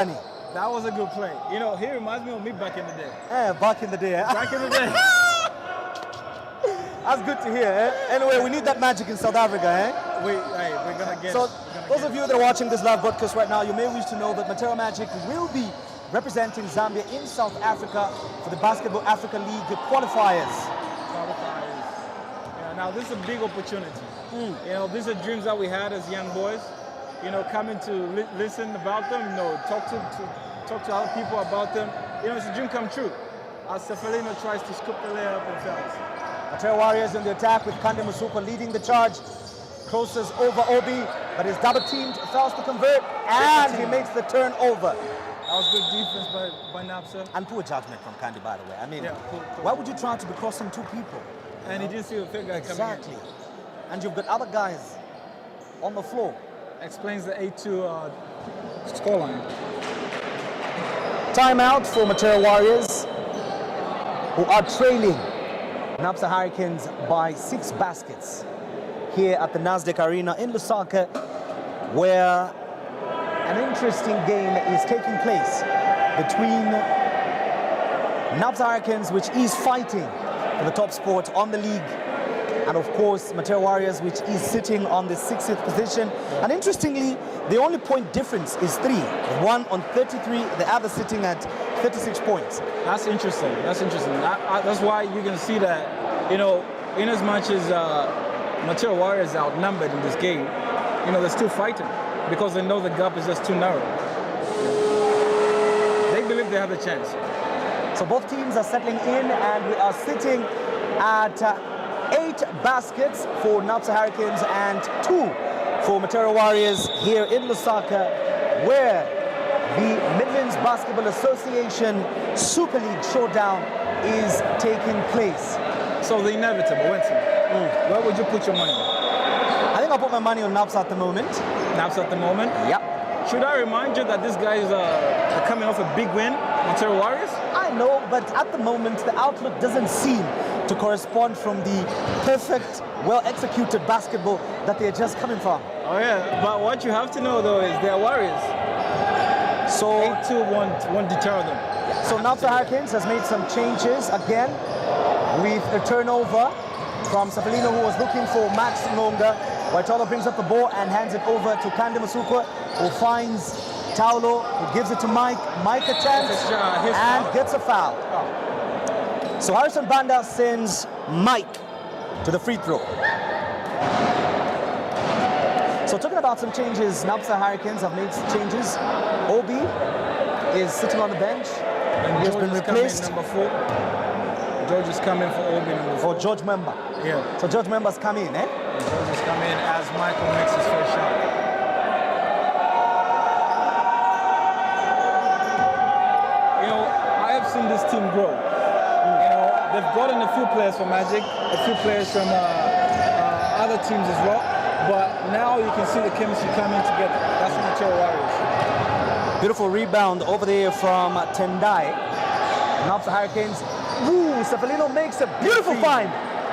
That was a good play. You know, he reminds me of me back in the day. Yeah, back in the day. Back in the day. That's good to hear. Anyway, we need that magic in South Africa. We're going to get So, it. those of you that are watching this live broadcast right now, you may wish to know that MATERO Magic will be representing Zambia in South Africa for the Basketball Africa League qualifiers. Yeah, now, this is a big opportunity. You know, these are dreams that we had as young boys. You know, coming to listen about them, you know, talk to other people about them. You know, it's a dream come true. As Sefalino tries to scoop the layup and fails. MATERO Warriors in the attack with Kande Musuko leading the charge. Crosses over Obi, but is double teamed, fails to convert, and he makes the turnover. That was good defense by NAPSA. And poor judgment from Kande, by the way. I mean, yeah, cool. Why would you try to be crossing two people? And he didn't see the third guy coming in. Exactly. And you've got other guys on the floor. Explains the 8-2 scoreline. Timeout for MATERO Warriors, who are trailing NAPSA Hurricanes by 6 baskets here at the Nasdaq Arena in Lusaka, where an interesting game is taking place between NAPSA Hurricanes, which is fighting for the top spot on the league, and of course MATERO Warriors, which is sitting on the 60th position. Yeah. And interestingly, the only point difference is 3. One on 33, the other sitting at 36 points. That's interesting. That's interesting. That's why you can see that, you know, in as much as MATERO Warriors are outnumbered in this game, you know, they're still fighting because they know the gap is just too narrow. They believe they have a chance. So both teams are settling in, and we are sitting at 8 baskets for NAPSA Hurricanes and 2 for MATERO Warriors here in Lusaka, where the Midlands Basketball Association Super League showdown is taking place. So the inevitable, Winston. Where would you put your money? I think I'll put my money on NAPSA at the moment. NAPSA at the moment? Yep. Should I remind you that these guys are coming off a big win, MATERO Warriors? I know, but at the moment the outlook doesn't seem to correspond from the perfect, well-executed basketball that they're just coming from. Oh yeah, but what you have to know though is they're Warriors. So 8-2 won't deter them. So NAPSA Hurricanes has made some changes again with a turnover from Sefalino, who was looking for Max Ngonga. Waitolo brings up the ball and hands it over to Kande Musuko, who finds Taulo, who gives it to Mike. Mike attempts and gets a foul. So Harrison Banda sends Mike to the free throw. So talking about some changes, NAPSA Hurricanes have made some changes. Obi is sitting on the bench. And he has been replaced. Number 4. George is coming for Obi number 4. Or George Member. Yeah. So George Member's coming in, eh? And George is coming in as Michael makes his first shot. You know, I have seen this team grow. You know, they've gotten a few players from Magic, a few players from other teams as well. But now you can see the chemistry coming together. That's MATERO Warriors. Beautiful rebound over there from Tendai. NAPSA Hurricanes. Ooh, Sefalino makes a beautiful find.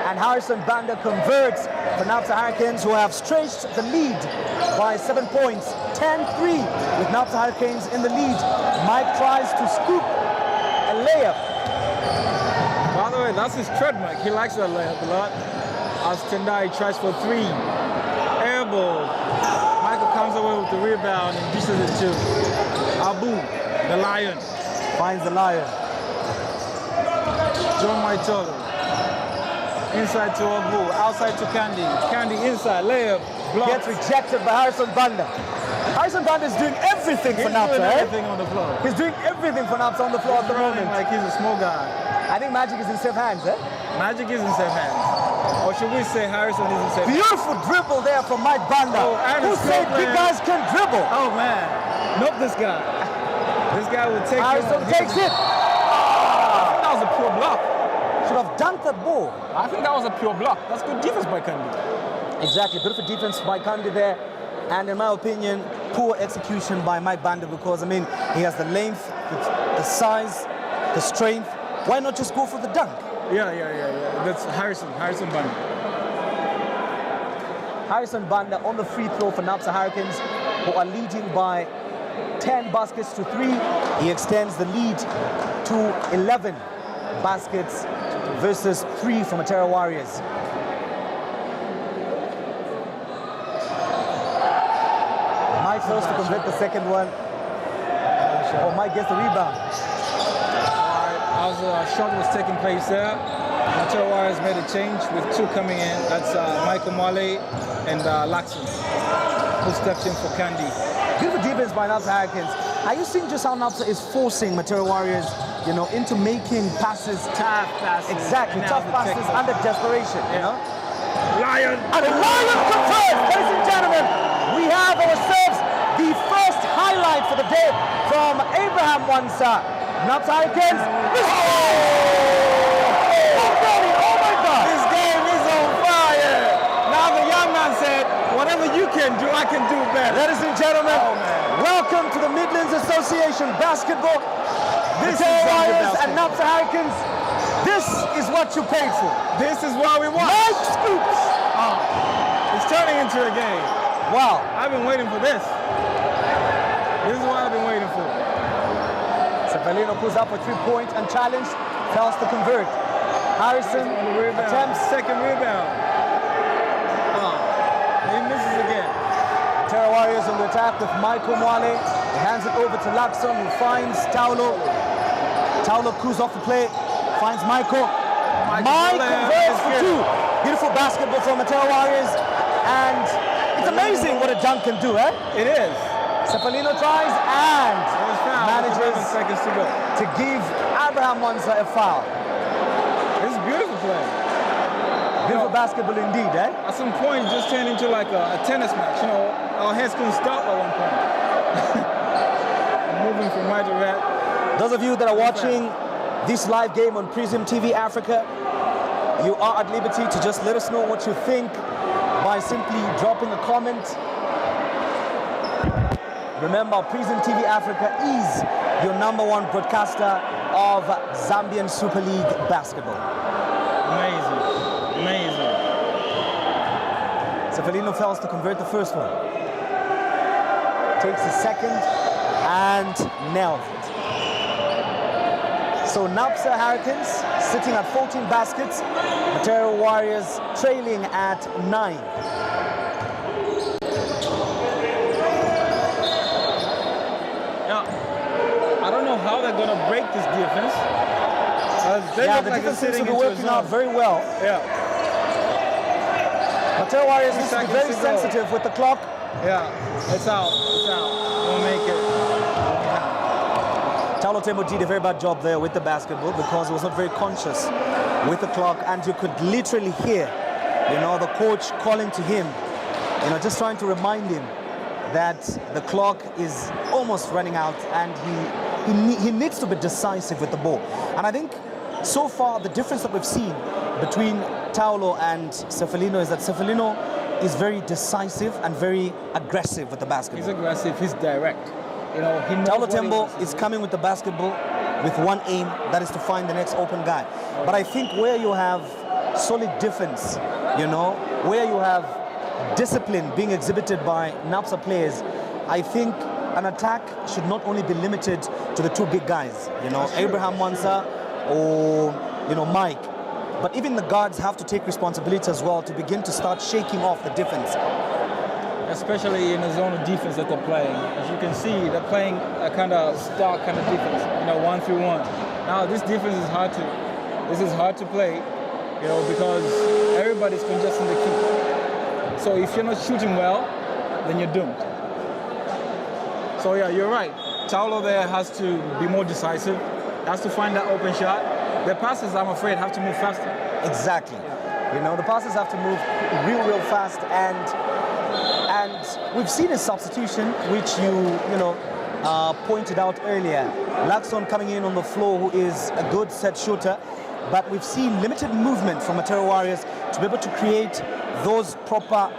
And Harrison Banda converts for NAPSA Hurricanes, who have stretched the lead by 7 points. 10-3 with NAPSA Hurricanes in the lead. Mike tries to scoop a layup. By the way, that's his trademark. He likes that layup a lot. As Tendai tries for 3. Air ball. Michael comes away with the rebound and dishes it to Abu, the Lion. Finds the Lion. John Waitolo. Inside to Abu, outside to Kande. Kande inside, layup, block. Gets rejected by Harrison Banda. Harrison Banda is doing everything for NAPSA. He's doing everything on the floor. He's doing everything for NAPSA on the floor at the moment. Like he's a small guy. I think Magic is in safe hands, eh? Magic is in safe hands. Or should we say Harrison is in safe hands? Beautiful dribble there from Mike Banda. Oh, who said big guys can dribble? Oh man, not this guy. This guy will take Harrison takes it. That was a pure block. Should have dunked that ball. I think that was a pure block. That's good defense by Kande. Exactly, beautiful defense by Kande there. And in my opinion, poor execution by Mike Banda, because, I mean, he has the length, the size, the strength. Why not just go for the dunk? Yeah. That's Harrison Banda. Harrison Banda on the free throw for NAPSA Hurricanes, who are leading by 10 baskets to 3. He extends the lead to 11 baskets versus 3 for Matero Warriors. Mike fails to convert the second one. Oh, Mike gets the rebound. As a shot was taking place there, Matero Warriors made a change with 2 coming in. That's Michael Marley and Laxon, who stepped in for Candy. Beautiful defense by NAPSA Hurricanes. Are you seeing just how NAPSA is forcing Matero Warriors, you know, into making passes? Tough passes. Exactly, tough passes under desperation, you know? Lion! And the Lion confirms, ladies and gentlemen, we have ourselves the first highlight for the day from Abraham Wansa. NAPSA Hurricanes. Oh my God! This game is on fire! Now the young man said, whatever you can do, I can do better. Ladies and gentlemen, welcome to the Midlands Association Basketball. This Matero is Warriors Zambian and NAPSA Hurricanes. This is what you paid for. This is what we want. Mike Scoops. It's turning into a game. Wow. I've been waiting for this. This is what I've been waiting for. Cepelino pulls up a 3-point unchallenged, fails to convert. Harrison On the rebound. attempts. Second rebound. He misses again. Matero Warriors on the attack with Michael Mwale. He hands it over to Laxon, who finds Taulo. Taulo coos off the play, finds Michael. Mike converts for 2. Beautiful basketball from Matero Warriors. And it's amazing what a dunk can do, eh? It is. Cepelino tries and manages 11 seconds to go. to give Abraham Wansa a foul. This is beautiful play. Beautiful basketball indeed, eh? At some point, it just turned into like a tennis match. You know, our heads couldn't stop at one point. Moving from right to left. Those of you that are watching this live game on Prism TV Africa, you are at liberty to just let us know what you think by simply dropping a comment. Remember, Prism TV Africa is your #1 broadcaster of Zambian Super League basketball. Amazing. Amazing. Cepelino fails to convert the first one. Takes the second and nails it. So NAPSA Hurricanes sitting at 14 baskets. Matero Warriors trailing at 9. I don't know how they're going to break this defense. They Yeah, look the like they're defense seems sitting to be into a working out zone. very well. Yeah, Matero Warriors needs to be seconds very to go. sensitive with the clock. yeah. It's out. It's out. Won't make it. Taulo Tembo did a very bad job there with the basketball because he was not very conscious with the clock, and you could literally hear, you know, the coach calling to him, you know, just trying to remind him that the clock is almost running out and he needs to be decisive with the ball. And I think so far the difference that we've seen between Taulo and Cepelino is that Cepelino is very decisive and very aggressive with the basketball. He's aggressive. He's direct. You know, he knows Taulo what he Tembo wants to is do. coming with the basketball with one aim, that is to find the next open guy. But I think where you have solid defense, you know, where you have discipline being exhibited by NAPSA players, I think an attack should not only be limited to the 2 big guys, you know, Abraham Wansa or, you know, Mike. But even the guards have to take responsibility as well to begin to start shaking off the defense. Especially in the zone of defense that they're playing. As you can see, they're playing a kind of stark kind of defense, you know, 1-3-1. Now this defense is hard to play, you know, because everybody's congesting the key. So if you're not shooting well, then you're doomed. So yeah, you're right. Taulo there has to be more decisive, has to find that open shot. The passes, I'm afraid, have to move faster. Exactly. You know, the passes have to move real fast, and we've seen a substitution which you pointed out earlier. Laxon coming in on the floor, who is a good set shooter, but we've seen limited movement from Matero Warriors to be able to create those proper,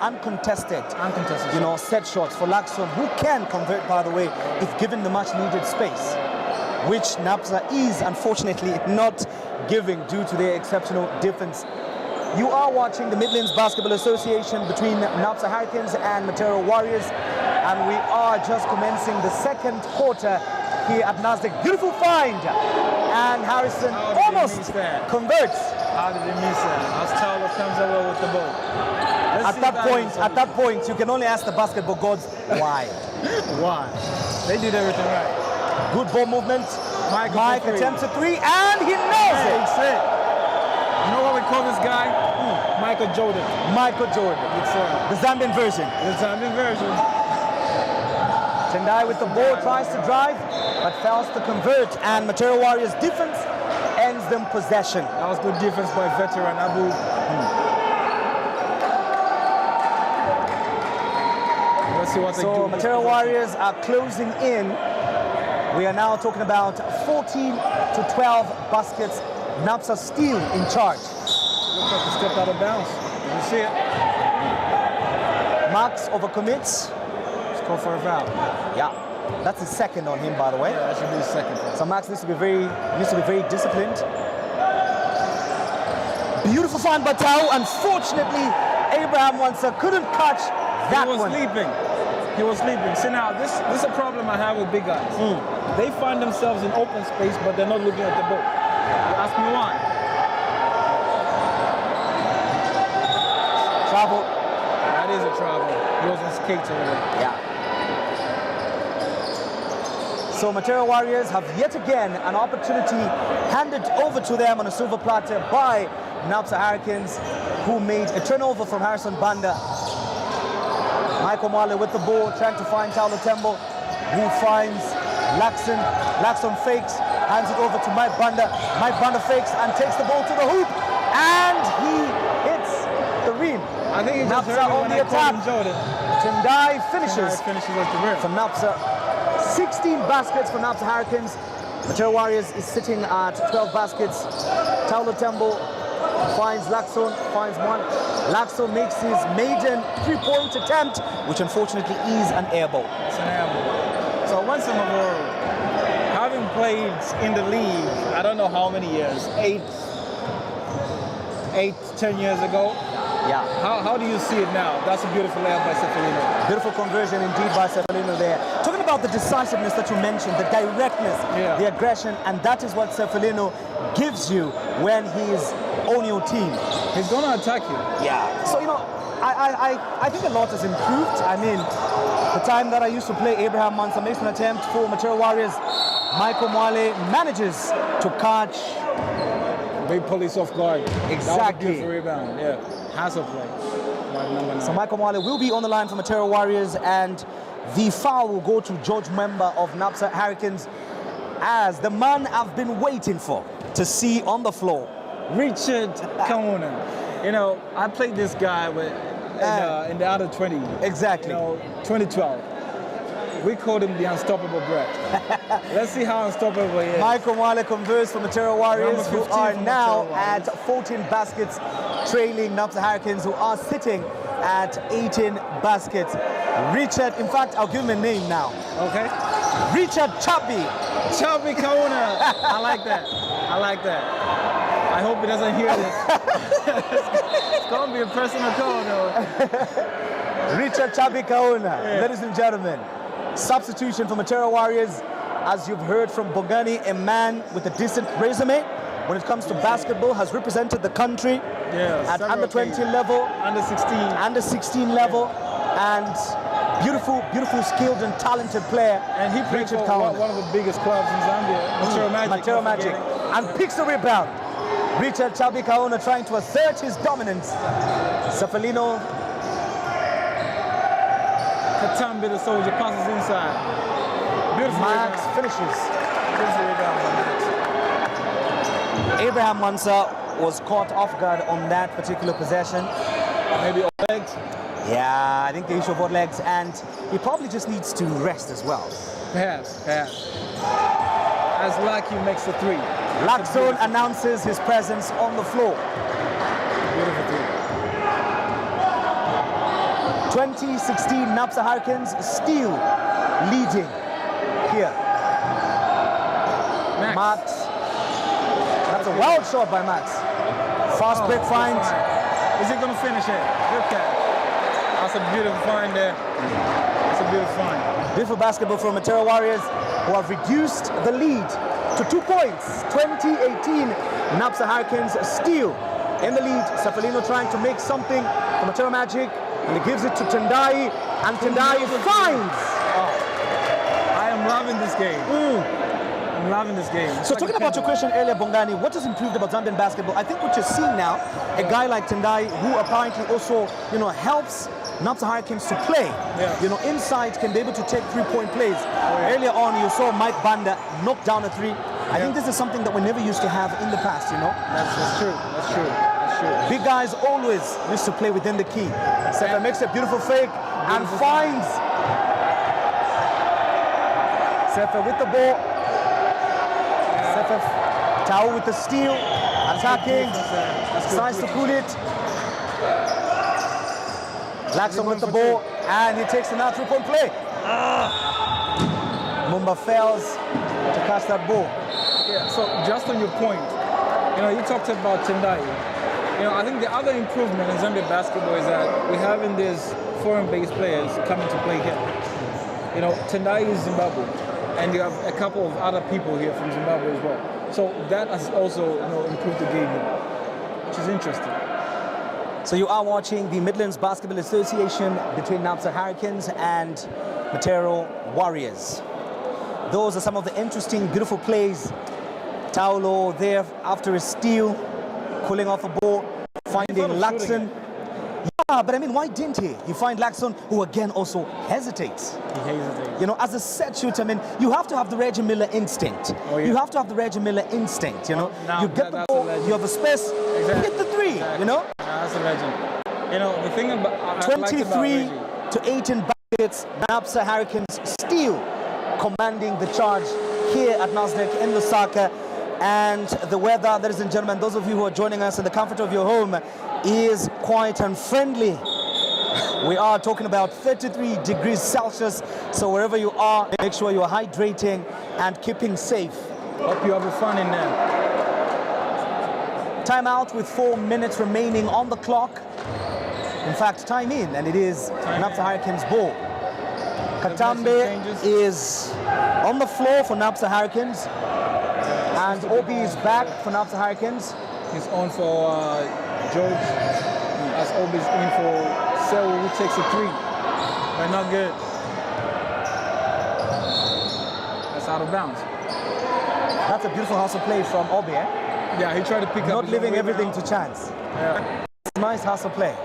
uncontested, set shots for Laxon, who can convert, by the way, if given the much needed space, which NAPSA is unfortunately not giving due to their exceptional defense. You are watching the Midlands Basketball Association between NAPSA Hurricanes and Matero Warriors. and we are just commencing the second quarter here at Nasdaq. Beautiful find, and Harrison almost converts. How did he miss that? As Towler comes away with the ball. At that point, you can only ask the basketball gods why. Why? They did everything right. Good ball movement. Mike attempts a three, and he nails it. That's it. You know what we call this guy? Michael Jordan. Michael Jordan. It's the Zambian version. The Zambian version. Tendai with the ball tries to drive, but fails to convert, and Matero Warriors defense ends them possession. That was good defense by veteran Abu. Let's see what they do. So Matero Warriors are closing in. We are now talking about 14 to 12 baskets. NAPSA still in charge. Looks like he stepped out of bounds. Did you see it? Max overcommits. Call for a foul. Yeah, that's his second on him, by the way. Yeah, that should be his second. So Max needs to be very disciplined. Beautiful find by Tao. Unfortunately, Abraham Wansa couldn't catch that one. He was sleeping. See now, this is a problem I have with big guys. They find themselves in open space, but they're not looking at the ball. You ask me why? Travel. That is a travel. He was on skates over there. Yeah. So Matero Warriors have yet again an opportunity handed over to them on a silver platter by NAPSA Hurricanes, who made a turnover from Harrison Banda. Michael Marley with the ball, trying to find Taulo Tembo, who finds Laxon. Laxon fakes, hands it over to Mike Banda. Mike Banda fakes and takes the ball to the hoop, and he hits the rim. I think he just NAPSA on the attack. Tendai finishes at the rim. for NAPSA. 16 baskets for NAPSA Hurricanes. Matero Warriors is sitting at 12 baskets. Taulo Tembo finds Laxon, finds one. Laxon makes his maiden three-point attempt, which unfortunately is an air ball. It's an air ball. So once in a while, having played in the league, I don't know how many years, 10 years ago. Yeah. How do you see it now? That's a beautiful layup by Cefalino. Beautiful conversion indeed by Cefalino there. Talking about the decisiveness that you mentioned, the directness, the aggression, and that is what Cefalino gives you when he's on your team. He's going to attack you. Yeah. So, you know, I think a lot has improved. I mean, the time that I used to play, Abraham Mansa makes an attempt for Matero Warriors. Michael Mwale manages to catch. Big police off guard. Exactly. That was a beautiful rebound. Yeah. Has a play. So Michael Mwale will be on the line for Matero Warriors, and the foul will go to George Member of NAPSA Hurricanes, as the man I've been waiting for to see on the floor. Richard Kauna. You know, I played this guy in the under 20. Exactly. You know, 2012. We called him the unstoppable Brett. Let's see how unstoppable he is. Michael Mwale converts for Matero Warriors, who are now at 14 baskets, trailing NAPSA Hurricanes, who are sitting at 18 baskets. Richard, in fact, I'll give him a name now. Okay. Richard Chubby. Chubby Kauna. I like that. I like that. I hope he doesn't hear this. It's going to be a personal call, though. Richard Chubby Kauna, ladies and gentlemen. Substitution for Matero Warriors, as you've heard from Bongani, a man with a decent resume when it comes to basketball, has represented the country at under 20 level, under 16 level, and beautiful, skilled and talented player. And he played for one of the biggest clubs in Zambia, Matero Magic, and picks the rebound. Richard Chubby Kauna trying to assert his dominance. Cefalino. Katambi, the soldier, passes inside. Beautiful Max rebound. finishes. Beautiful rebound by Max. Abraham Mansa was caught off guard on that particular possession. Maybe legs. Yeah, I think the issue of legs, and he probably just needs to rest as well. Perhaps. As Lucky makes the three. Laxon announces his presence on the floor. Beautiful three. 2016 NAPSA Hurricanes still leading here. Max. That's a wild shot by Max. Fast break find. Is he going to finish it? Good catch. That's a beautiful find there. It's That's a beautiful find. Beautiful basketball from MATERO Warriors, who have reduced the lead to 2 points. 2018 NAPSA Hurricanes still in the lead. Safalino trying to make something from MATERO Magic, and he gives it to Tendai, and Tendai finds. I am loving this game. I'm loving this game. So talking about your question earlier, Bongani, what has improved about Zambian basketball? I think what you're seeing now, a guy like Tendai, who apparently also, helps NAPSA Hurricanes to play. Inside can be able to take 3-point plays. Earlier on, you saw Mike Banda knock down a 3. I think this is something that we never used to have in the past, That's true. That's true. That's true. Big guys always used to play within the key. Sefa makes a beautiful fake and finds Sefa with the ball. Sefa Tau with the steal, attacking, decides to pull it. Laxon with the ball, and he takes another 3-point play. Mumba fails to catch that ball. Yeah, so just on your point, you talked about Tendai. I think the other improvement in Zambian basketball is that we're having these foreign-based players coming to play here. Tendai is Zimbabwe, and you have a couple of other people here from Zimbabwe as well. So that has also, improved the game here, which is interesting. So you are watching the Midlands Basketball Association between NAPSA Hurricanes and MATERO Warriors. Those are some of the interesting, beautiful plays. Taulo there after a steal, pulling off a ball, finding Laxon. Yeah, but I mean, why didn't he? You find Laxon, who again also hesitates. He hesitates. As a set shooter, you have to have the Reggie Miller instinct. Oh, yeah. You have to have the Reggie Miller instinct, Now, you get the ball, you have a space, exactly. hit the 3, Exactly. That's a legend. The thing about 23 to 18 buckets, NAPSA Hurricanes still commanding the charge here at Nasdaq in Lusaka. And the weather, ladies and gentlemen, those of you who are joining us in the comfort of your home, is quite unfriendly. We are talking about 33 degrees Celsius. So wherever you are, make sure you are hydrating and keeping safe. Hope you have fun in there. Timeout with 4 minutes remaining on the clock. In fact, time in, and it is NAPSA Hurricanes ball. Katambe is on the floor for NAPSA Hurricanes. And Obi is back for NAPSA Hurricanes. He's on for George. As Obi's in for Sel, who takes a 3. But not good. That's out of bounds. That's a beautiful hustle play from Obi, eh? Yeah, he tried to pick up. Not leaving everything to chance. Yeah. Nice hustle play.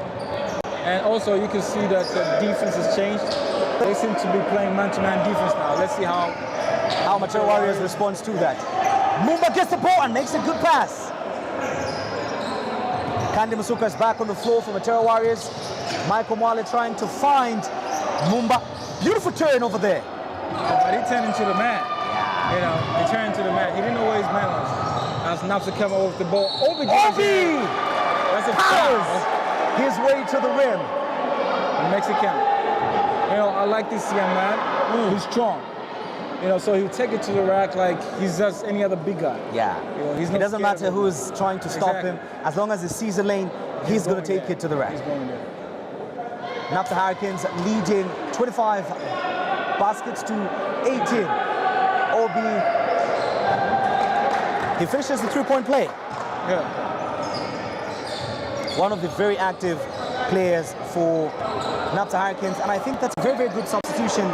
And also you can see that the defense has changed. They seem to be playing man-to-man defense now. Let's see how MATERO Warriors responds to that. Mumba gets the ball and makes a good pass. Kandi Masuka is back on the floor for MATERO Warriors. Michael Mwale trying to find Mumba. Beautiful turn over there. But he turned into the man. He turned into the man. He didn't know where his man was. As Napsa came over with the ball. Obi! That's a foul. His way to the rim. Mexican. I like this young man. He's strong. So he'll take it to the rack like he's just any other big guy. Yeah. It doesn't matter who's trying to stop him. As long as he sees the lane, he's going to take it to the rack. He's going there. NAPSA Hurricanes leading 25 baskets to 18. Obi, he finishes the 3-point play. Yeah. One of the very active players for NAPSA Hurricanes, and I think that's a very, very good substitution,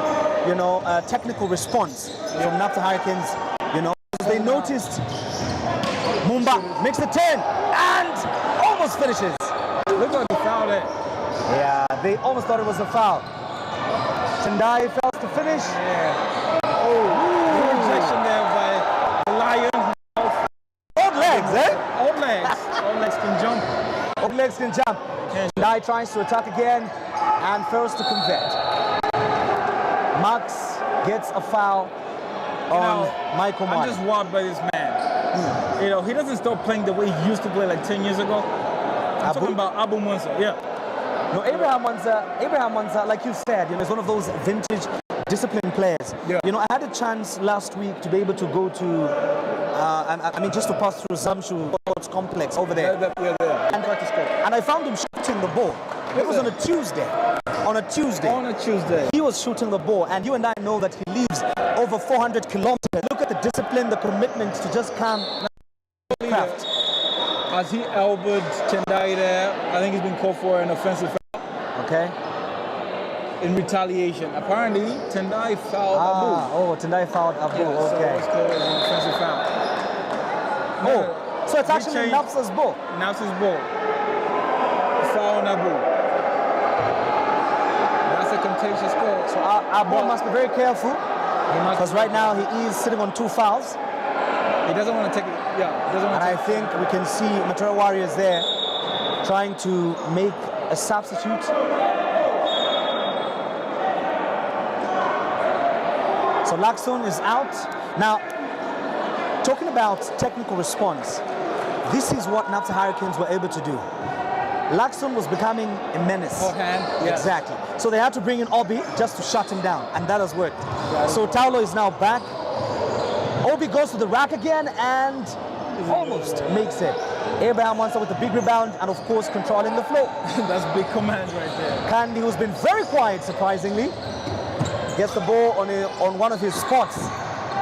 technical response from NAPSA Hurricanes, they noticed Mumba makes the 10 and almost finishes. Look like he fouled it. Yeah, they almost thought it was a foul. Tendai fails to finish. Yeah. Rejection there by the Lion. Old legs, eh? Old legs. Old legs can jump. Old legs can jump. Tendai tries to attack again and fails to convert. Max gets a foul on Michael Martin. I'm just wowed by this man. He doesn't stop playing the way he used to play like 10 years ago. I'm talking about Abu Mansa. Yeah. No, Abraham Mansa, like you said, is one of those vintage disciplined players. Yeah. I had a chance last week to be able to go to, just to pass through Zamshu Sports Complex over there. And I found him shooting the ball. It was on a Tuesday. On on a Tuesday. On a Tuesday. He was shooting the ball, and you and I know that he leaves over 400 kilometers. Look at the discipline, the commitment to just come craft. As he elbowed Tendai there, I think he's been called for an offensive foul. Okay. In retaliation. Apparently, Tendai fouled Abu. Oh, Tendai fouled Abu, Yeah, so okay. it's called an offensive foul. Oh, so it's actually NAPSA's ball. NAPSA's ball. Foul on Abu. That's a contentious call. So Abu must be very careful, because right now he is sitting on 2 fouls. He doesn't want to take it. Yeah, doesn't want And to I think we can see MATERO Warriors there trying to make a substitute. So Lakson is out. Now, talking about technical response, this is what NAPSA Hurricanes were able to do. Lakson was becoming a menace. Hot hand, yes. Exactly. So they had to bring in Obi just to shut him down, and that has worked. So Taulo is now back. Obi goes to the rack again and almost makes it. Abraham wants with a big rebound and, of course, controlling the flow. That's big command right there. Kandi, who's been very quiet, surprisingly, gets the ball on one of his spots.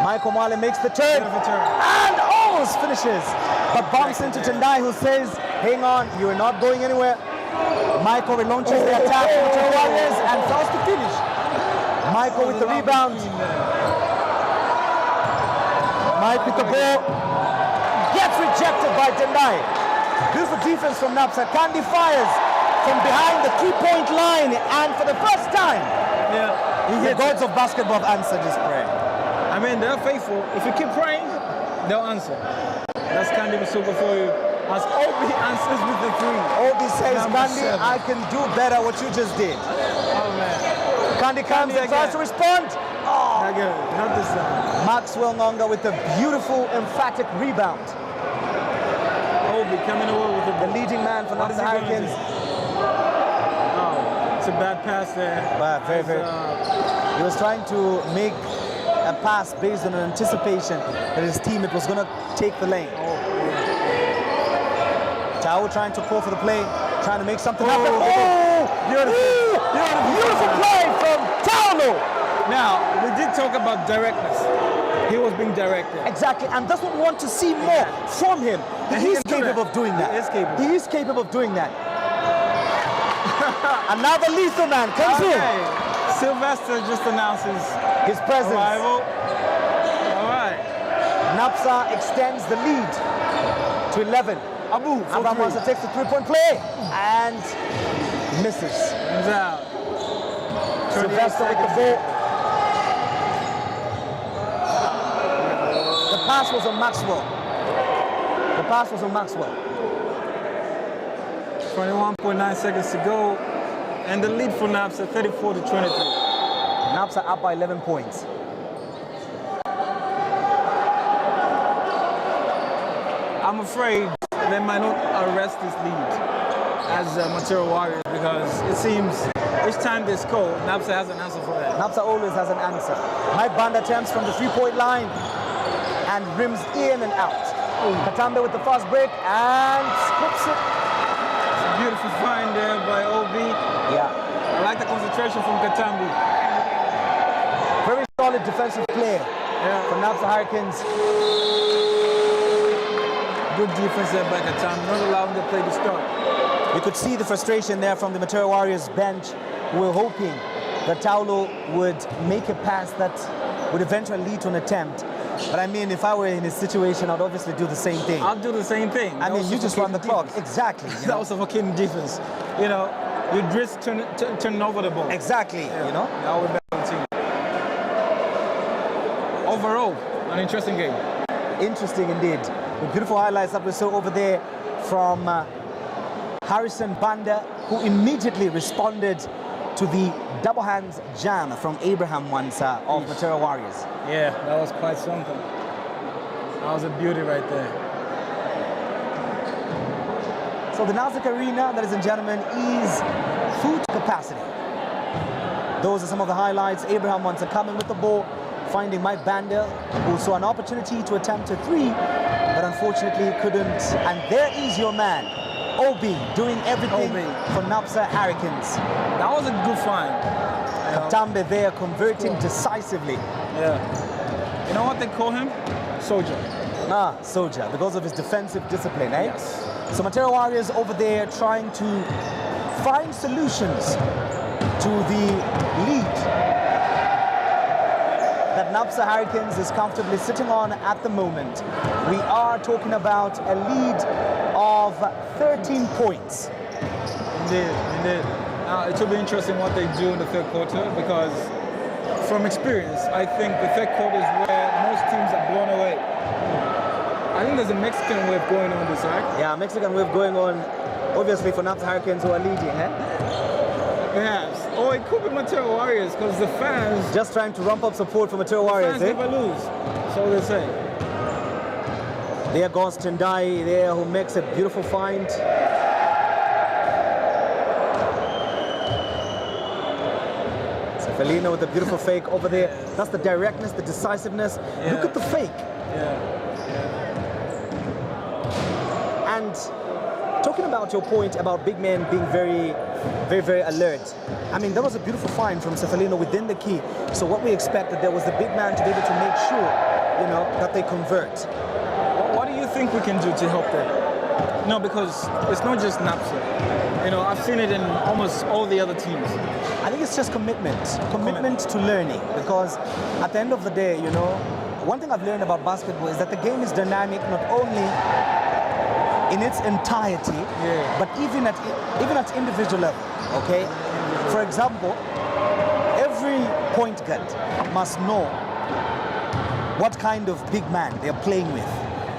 Michael Mwale makes the turn and almost finishes, but bumps into Tendai, who says, hang on, you're not going anywhere. Michael relaunches the attack for the Warriors and fails to finish. Michael with the rebound. Mike with the ball. Gets rejected by Tendai. Beautiful defense from NAPSA. Kandi fires from behind the 3-point line, and for the first time, the gods of basketball have answered this prayer. I mean, they're faithful. If you keep praying, they'll answer. That's Kandi Masuka for you. As Obi answers with the 3. Obi says, Kandi, 7. I can do better what you just did. Oh, man. Kandi comes and tries to respond. Oh. Not good. Not this time. Maxwell Ngonga with a beautiful, emphatic rebound. Obi coming away with The leading man for NAPSA Hurricanes. Oh, it's a bad pass there. But very. He was trying to make a pass based on an anticipation that his teammate was going to take the lane. Tao trying to call for the play, trying to make something happen. Oh! Beautiful play from Taulo. Now, we did talk about directness. He was being directed. Exactly, and doesn't want to see more from him. He is capable of doing that. He is capable. He is capable of doing that. Another lethal man comes in. Sylvester just announces His presence. arrival. All right. NAPSA extends the lead to 11. Abu for Abraham 3. takes the 3-point play and misses. Comes out. Sylvester with the ball. The pass was on Maxwell. The pass was on Maxwell. 21.9 seconds to go. And the lead for NAPSA, 34 to 23. NAPSA up by 11 points. I'm afraid they might not arrest this lead as MATERO Warriors, because it seems each time they score, NAPSA has an answer for that. NAPSA always has an answer. Mike Band attempts from the 3-point line and rims in and out. Katambe with the fast break and scops it. It's a beautiful find there by OB. Yeah. I like the concentration from Katambe. Very solid defensive play from NAPSA Hurricanes. Good defense there by Katambe, not allowing the play to start. You could see the frustration there from the MATERO Warriors bench, who were hoping that Taulo would make a pass that would eventually lead to an attempt. But I mean, if I were in his situation, I'd obviously do the same thing. I'll do the same thing. I mean, you just run the clock. Exactly. That was suffocating defense. You know, you risk turning over the ball. Exactly, you know? Now we're back on the team. Overall, an interesting game. Interesting indeed. The beautiful highlights that we saw over there from Harrison Banda, who immediately responded to the double hands jam from Abraham Wansa of MATERO Warriors. Yeah, that was quite something. That was a beauty right there. So the Nasdaq Arena, ladies and gentlemen, is full to capacity. Those are some of the highlights. Abraham Wansa coming with the ball, finding Mike Banda, who saw an opportunity to attempt a 3, but unfortunately couldn't. And there is your man, Obi doing everything for NAPSA Hurricanes. That was a good find. Katambe there converting decisively. Yeah. You know what they call him? Soldier. Soldier, because of his defensive discipline, eh? Yes. So Matero Warriors over there trying to find solutions to the lead that NAPSA Hurricanes is comfortably sitting on at the moment. We are talking about a lead of 13 points. Indeed, indeed. It will be interesting what they do in the third quarter, because from experience, I think the third quarter is where most teams are blown away. I think there's a Mexican wave going on this side. Yeah, Mexican wave going on, obviously for NAPSA Hurricanes who are leading, eh? Perhaps. Or it could be Matero Warriors, because the fans... Just trying to ramp up support for Matero Warriors, fans never lose, so they say. There goes Tendai there, who makes a beautiful find. Felino with a beautiful fake over there. That's the directness, the decisiveness. Yeah. Look at the fake. Yeah. And talking about your point about big men being very alert. I mean, that was a beautiful find from Cefalino within the key. So what we expected there was the big man to be able to make sure, that they convert. What do you think we can do to help them? No, because it's not just NAPSA. I've seen it in almost all the other teams. I think it's just commitment to learning, because at the end of the day, one thing I've learned about basketball is that the game is dynamic not only in its entirety, but even at individual level, okay? For example, every point guard must know what kind of big man they're playing with.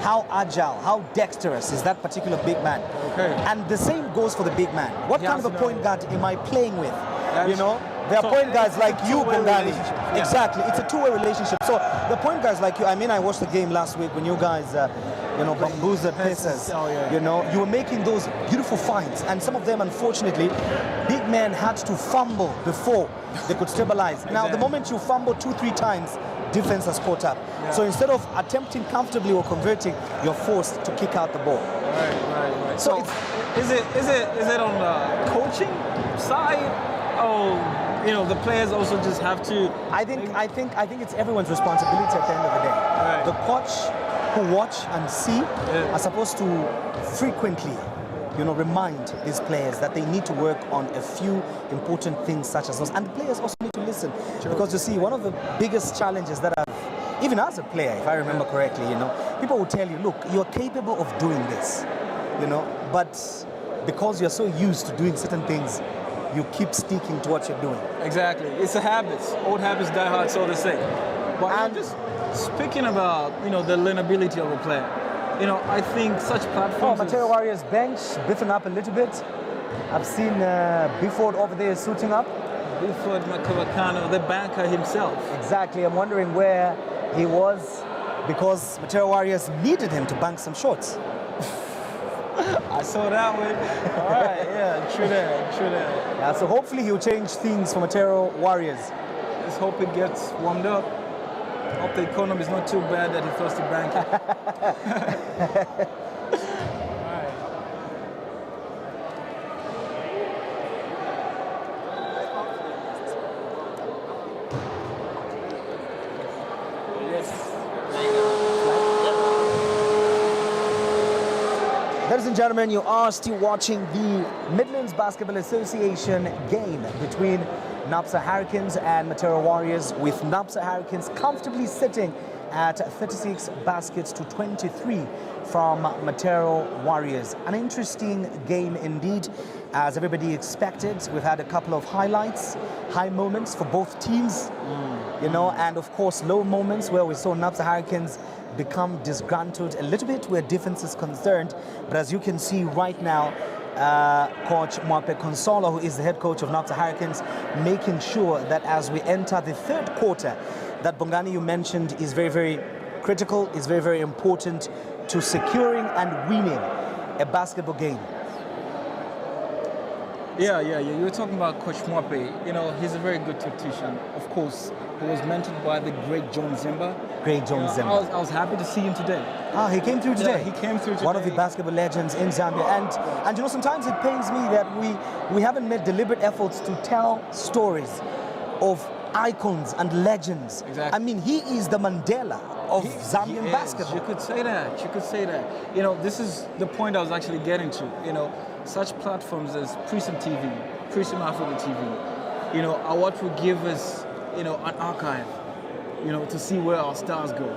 How agile, how dexterous is that particular big man? Okay. And the same goes for the big man. What kind of a point guard am I playing with? There are point guards like you, Bongani. Yeah. Exactly, it's a two-way relationship. So the point guards like you, I watched the game last week when you guys, bamboozled Pacers. Oh, yeah. You were making those beautiful finds, and some of them, unfortunately, big men had to fumble before they could stabilize. Now, the moment you fumble 2-3 times, defense has caught up. Yeah. So instead of attempting comfortably or converting, you're forced to kick out the ball. Right. So is it on the coaching side? Oh, the players also just have to. I think it's everyone's responsibility at the end of the day. Right. The coach who watch and see are supposed to frequently, remind these players that they need to work on a few important things such as those. And the players also need to listen. Sure. Because you see, one of the biggest challenges that even as a player, if I remember correctly, people will tell you, look, you're capable of doing this, but because you're so used to doing certain things, you keep sticking to what you're doing. Exactly. It's a habit. Old habits die hard, so they say. But just speaking about, the learnability of a player, I think such platforms... Matero Warriors bench biffing up a little bit. I've seen Bifford over there suiting up. Bifford Makawakano, the banker himself. Exactly. I'm wondering where he was, because Matero Warriors needed him to bank some shots. I saw that one. All right, yeah, true that. Yeah, so hopefully he'll change things for Matero Warriors. Let's hope it gets warmed up. Hope the economy is not too bad that he forced to bank it. Ladies and gentlemen, you are still watching the Midlands Basketball Association game between NAPSA Hurricanes and Matero Warriors, with NAPSA Hurricanes comfortably sitting at 36 baskets to 23 from Matero Warriors. An interesting game indeed, as everybody expected. We've had a couple of highlights, high moments for both teams, and of course low moments where we saw NAPSA Hurricanes become disgruntled a little bit where defense is concerned. But as you can see right now, Coach Mwape Consolo, who is the head coach of NAPSA Hurricanes, making sure that as we enter the third quarter, that Bongani you mentioned is very, very critical, is very, very important to securing and winning a basketball game. Yeah. You were talking about Coach Mwape. You know, he's a very good tactician. Of course, he was mentored by the great John Zimba. Great John Zimba. I was happy to see him today. Ah, he came through today. Yeah, he came through today. One of the basketball legends in Zambia. And you know, sometimes it pains me that we haven't made deliberate efforts to tell stories of icons and legends. Exactly. I mean, he is the Mandela of Zambian basketball. You could say that. You could say that. You know, this is the point I was actually getting to. You know, such platforms as Prism TV, Prism Africa TV, you know, are what will give us, you know, an archive, you know, to see where our stars go.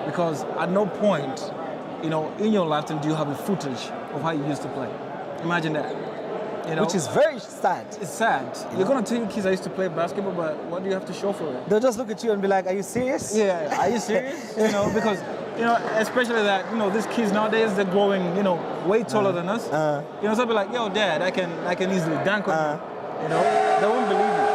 Because at no point, you know, in your lifetime do you have a footage of how you used to play. Imagine that. You know? Which is very sad. It's sad. You're going to tell your kids I used to play basketball, but what do you have to show for it? They'll just look at you and be like, are you serious? Yeah, are you serious? You know, because, you know, especially that, you know, these kids nowadays, they're growing, you know, way taller than us. You know, so they'll be like, yo, Dad, I can easily dunk on you. You know, they won't believe it.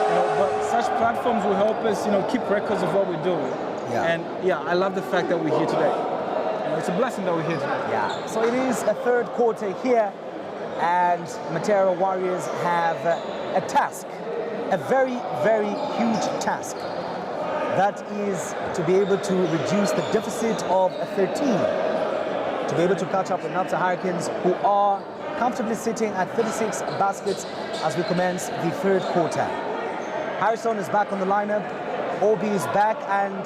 You know, but such platforms will help us, you know, keep records of what we're doing. Yeah. And yeah, I love the fact that we're here today. You know, it's a blessing that we're here today. Yeah. So it is a third quarter here, and MATERO Warriors have a task, a very, very huge task. That is to be able to reduce the deficit of 13, to be able to catch up with NAPSA Hurricanes, who are comfortably sitting at 36 baskets as we commence the third quarter. Harrison is back on the lineup, Obi is back, and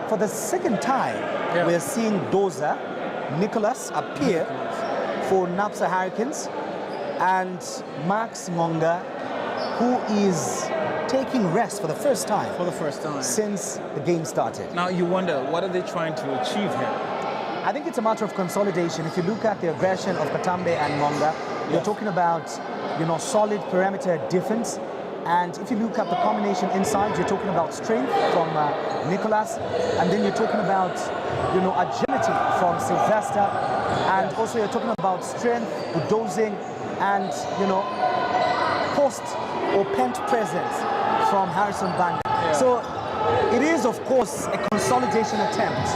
for the second time, we're seeing Doza, Nicholas appear for NAPSA Hurricanes, and Max Monga, who is taking rest for the first time. For the first time. Since the game started. Now you wonder, what are they trying to achieve here? I think it's a matter of consolidation. If you look at the aggression of Katambe and Monga, you're talking about, you know, solid perimeter defense. And if you look at the combination inside, you're talking about strength from Nicholas, and then you're talking about, you know, agility from Sylvester, and also you're talking about strength, bulldozing, and, you know, post or pent presence from Harrison Banda. So it is, of course, a consolidation attempt.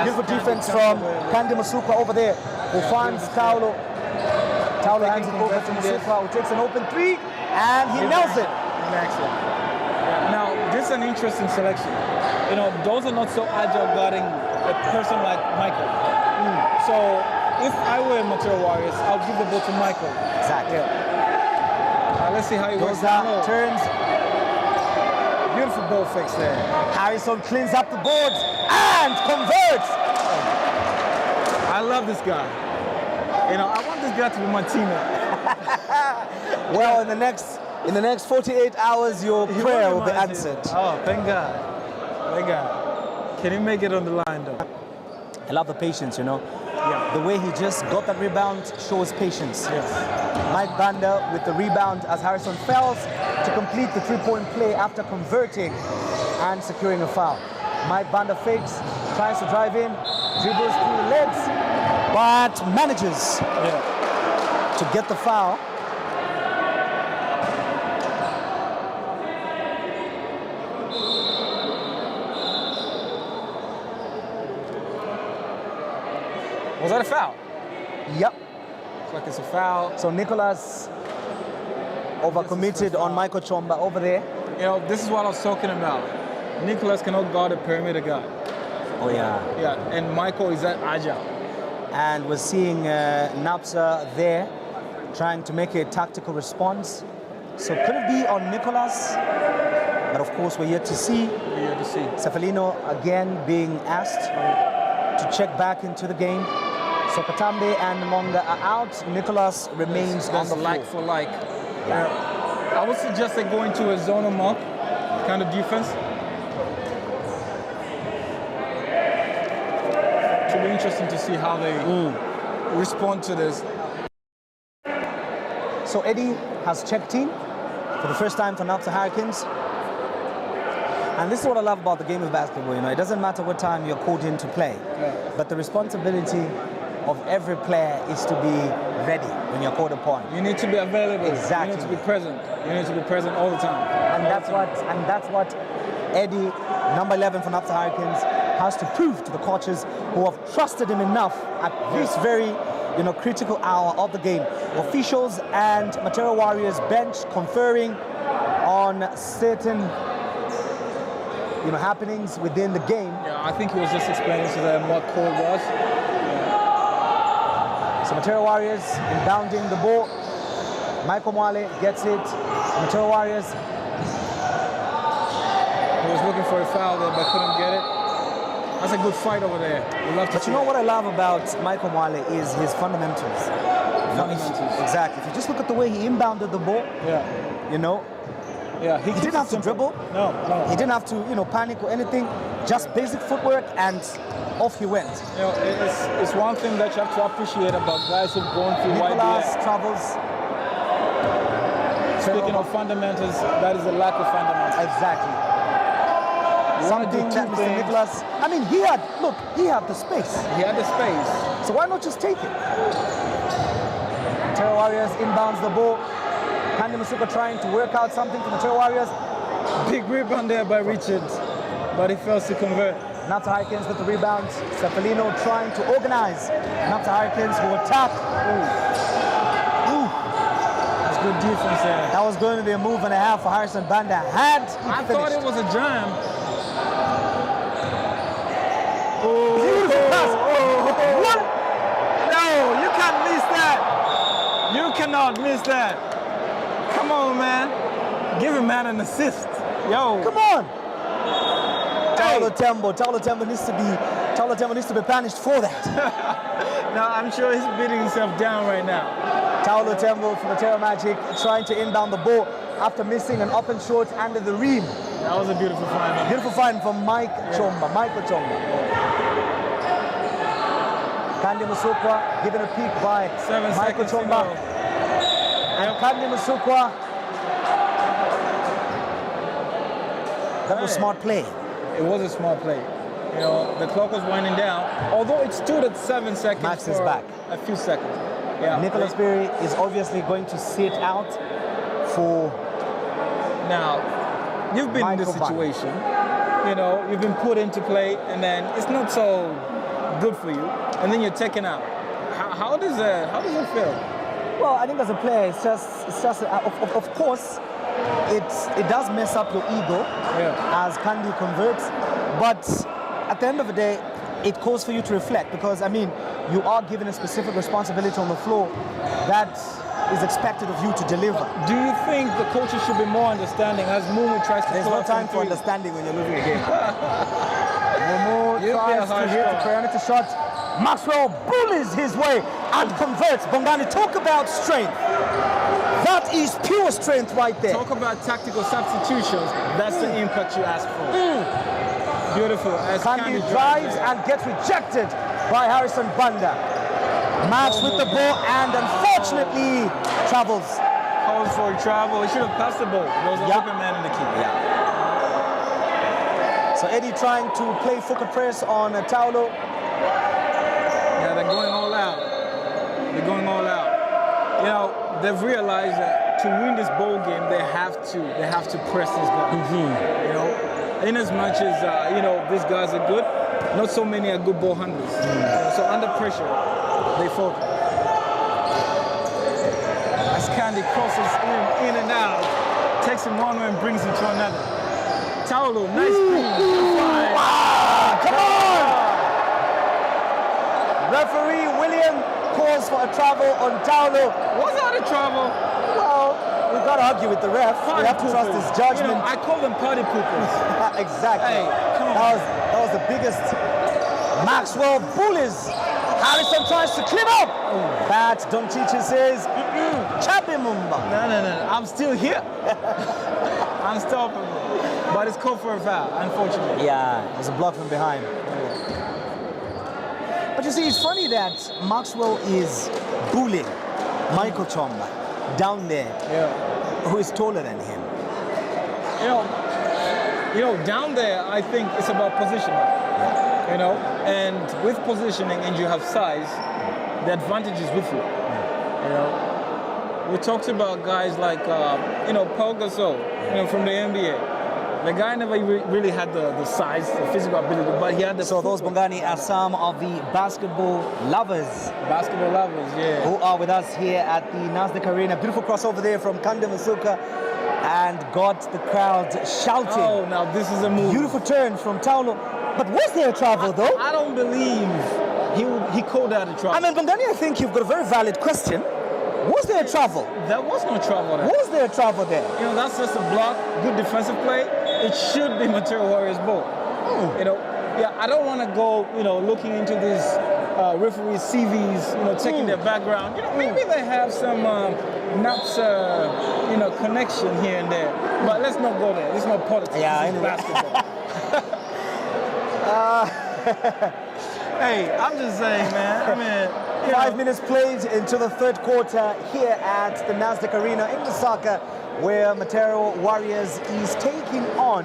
Beautiful defense from Kandi Masuka over there, who finds Taulo. Taulo hands it over to Masuka, who takes an open three, and he nails it. Now, this is an interesting selection. You know, those are not so agile guarding a person like Michael. So if I were MATERO Warriors, I'll give the ball to Michael. Exactly. Let's see how he works. Turns. Beautiful ball fakes there. Harrison cleans up the boards and converts. I love this guy. You know, I want this guy to be my teammate. Well, in the next 48 hours, your prayer will be answered. Oh, thank God. Thank God. Can he make it on the line, though? I love the patience, you know. Yeah. The way he just got that rebound shows patience. Yes. Mike Banda with the rebound as Harrison fails to complete the three-point play after converting and securing a foul. Mike Banda fakes, tries to drive in, dribbles through the legs, but manages to get the foul. Was that a foul? Yep. Looks like it's a foul. So Nicholas overcommitted on Michael Chomba over there. You know, this is what I was talking about. Nicholas cannot guard a perimeter guy. Oh, yeah. Yeah, and Michael is that agile. And we're seeing NAPSA there trying to make a tactical response. So could it be on Nicholas? But of course, we're yet to see. We're yet to see. Sefalino again being asked to check back into the game. So Katambe and Monga are out. Nicholas remains on the floor. Like for like. I would suggest they go into a zonal mark kind of defense. It should be interesting to see how they respond to this. So Eddie has checked in for the first time for NAPSA Hurricanes. And this is what I love about the game of basketball. You know, it doesn't matter what time you're called in to play, but the responsibility of every player is to be ready when you're called upon. You need to be available. Exactly. You need to be present. You need to be present all the time. And that's what Eddie, number 11 for NAPSA Hurricanes, has to prove to the coaches who have trusted him enough at this very critical hour of the game. Officials and MATERO Warriors bench conferring on certain happenings within the game. Yeah, I think he was just explaining to them what call was. So MATERO Warriors inbounding the ball. Michael Mwale gets it. MATERO Warriors. He was looking for a foul there, but couldn't get it. That's a good fight over there. We love to But see you know it. what I love about Michael Mwale is his fundamentals. Fundamentals. Exactly. If you just look at the way he inbounded the ball, Yeah. Yeah, he didn't have to dribble. No. He didn't have to, panic or anything. Just basic footwork, and off he went. It's one thing that you have to appreciate about guys who've gone through Nicolas YBA. travels. Speaking of fundamentals, that is a lack of fundamentals. Exactly. You wanna do Something two that Mr. things. Nicolas, he had the space. He had the space. So why not just take it? MATERO Warriors inbounds the ball. Kandi Masuka trying to work out something for MATERO Warriors. Big rebound there by Richard, but he fails to convert. NAPSA Hurricanes with the rebound. Cephalino trying to organize. NAPSA Hurricanes who attack. That's good defense there. That was going to be a move and a half for Harrison Banda. I thought it was a jam. Beautiful pass. What? No, you can't miss that. You cannot miss that. Come on, man. Give a man an assist. Yo. Come on. Hey. Taulo Tembo needs to be punished for that. No, I'm sure he's beating himself down right now. Taulo Tembo from MATERO Magic trying to inbound the ball after missing an open shot under the rim. That was a beautiful find. Beautiful find from Michael Chomba. Kandi Musukwa given a peek by 7 Michael seconds to Chomba. go. And Kandi Musukwa. That was Hey. smart play. It was a small play. The clock was winding down. Although it stood at 7 seconds Max for is back. a few seconds. Yeah. Nicholas Berry is obviously going to sit out for Now, you've been in this Michael situation. You've been put into play, and then it's not so good for you, and then you're taken out. How does it feel? Well, I think as a player, it's just of course, it does mess up your ego as Kandi converts, but at the end of the day, it calls for you to reflect because you are given a specific responsibility on the floor that is expected of you to deliver. Do you think the coaches should be more understanding as Mumu tries to There's pull no up time from for three? understanding when you're losing a game. Momo You play a tries to hard hit the shot. priority shot. Maxwell bullies his way and converts. Bongani, talk about strength. That is pure strength right there. Talk about tactical substitutions. That's the impact you ask for. Beautiful. As Kandi drives and gets rejected by Harrison Banda. Max with the ball and unfortunately travels. Calls for a travel. He should have passed the ball. There was an open man in the key. So Eddie trying to play focus press on Taulo. Yeah, they're going all out. They've realized that to win this ball game, they have to press these guys. In as much as these guys are good, not so many are good ball handlers. So under pressure, they focus. As Kandi crosses in and out, takes him one way and brings him to another. Taulo, nice screen. Come on! Referee William calls for a travel on Taulo. Was that a travel? Well, we've got to argue with the ref. We have to trust his judgment. I call them party poopers. Exactly. Hey, come on. That was the biggest. Maxwell bullies. Harrison tries to clean up. But Domchichi says, Chapi Mumba. No. I'm still here. I'm stopping. But it's called for a foul, unfortunately. Yeah, there's a block from behind. But you see, it's funny that Maxwell is bullying Michael Chomba down there, who is taller than him. Down there, I think it's about positioning. And with positioning and you have size, the advantage is with you. We talked about guys like, Paul Gasol, from the NBA. The guy never really had the size, the physical ability, but he had the. So those Bongani are some of the basketball lovers. Basketball lovers, yeah. Who are with us here at the NASDAQ Arena. Beautiful crossover there from Kande Masuka and got the crowd shouting. Oh, now this is a move. Beautiful turn from Taulo. But was there travel though? I don't believe he called out a travel. I mean, Bongani, I think you've got a very valid question. Was there travel? There was no travel there. Was there travel there? You know, that's just a block, good defensive play. It should be Matero Warriors ball. You know, yeah, I don't want to go, you know, looking into these referees' CVs, you know, checking their background. You know, maybe they have some NAPSA, you know, connection here and there. But let's not go there. There's no politics. Yeah, this is basketball. Hey, I'm just saying, man. I mean, 5 minutes played into the third quarter here at the NASDAQ Arena in Lusaka, where Matero Warriors is taking on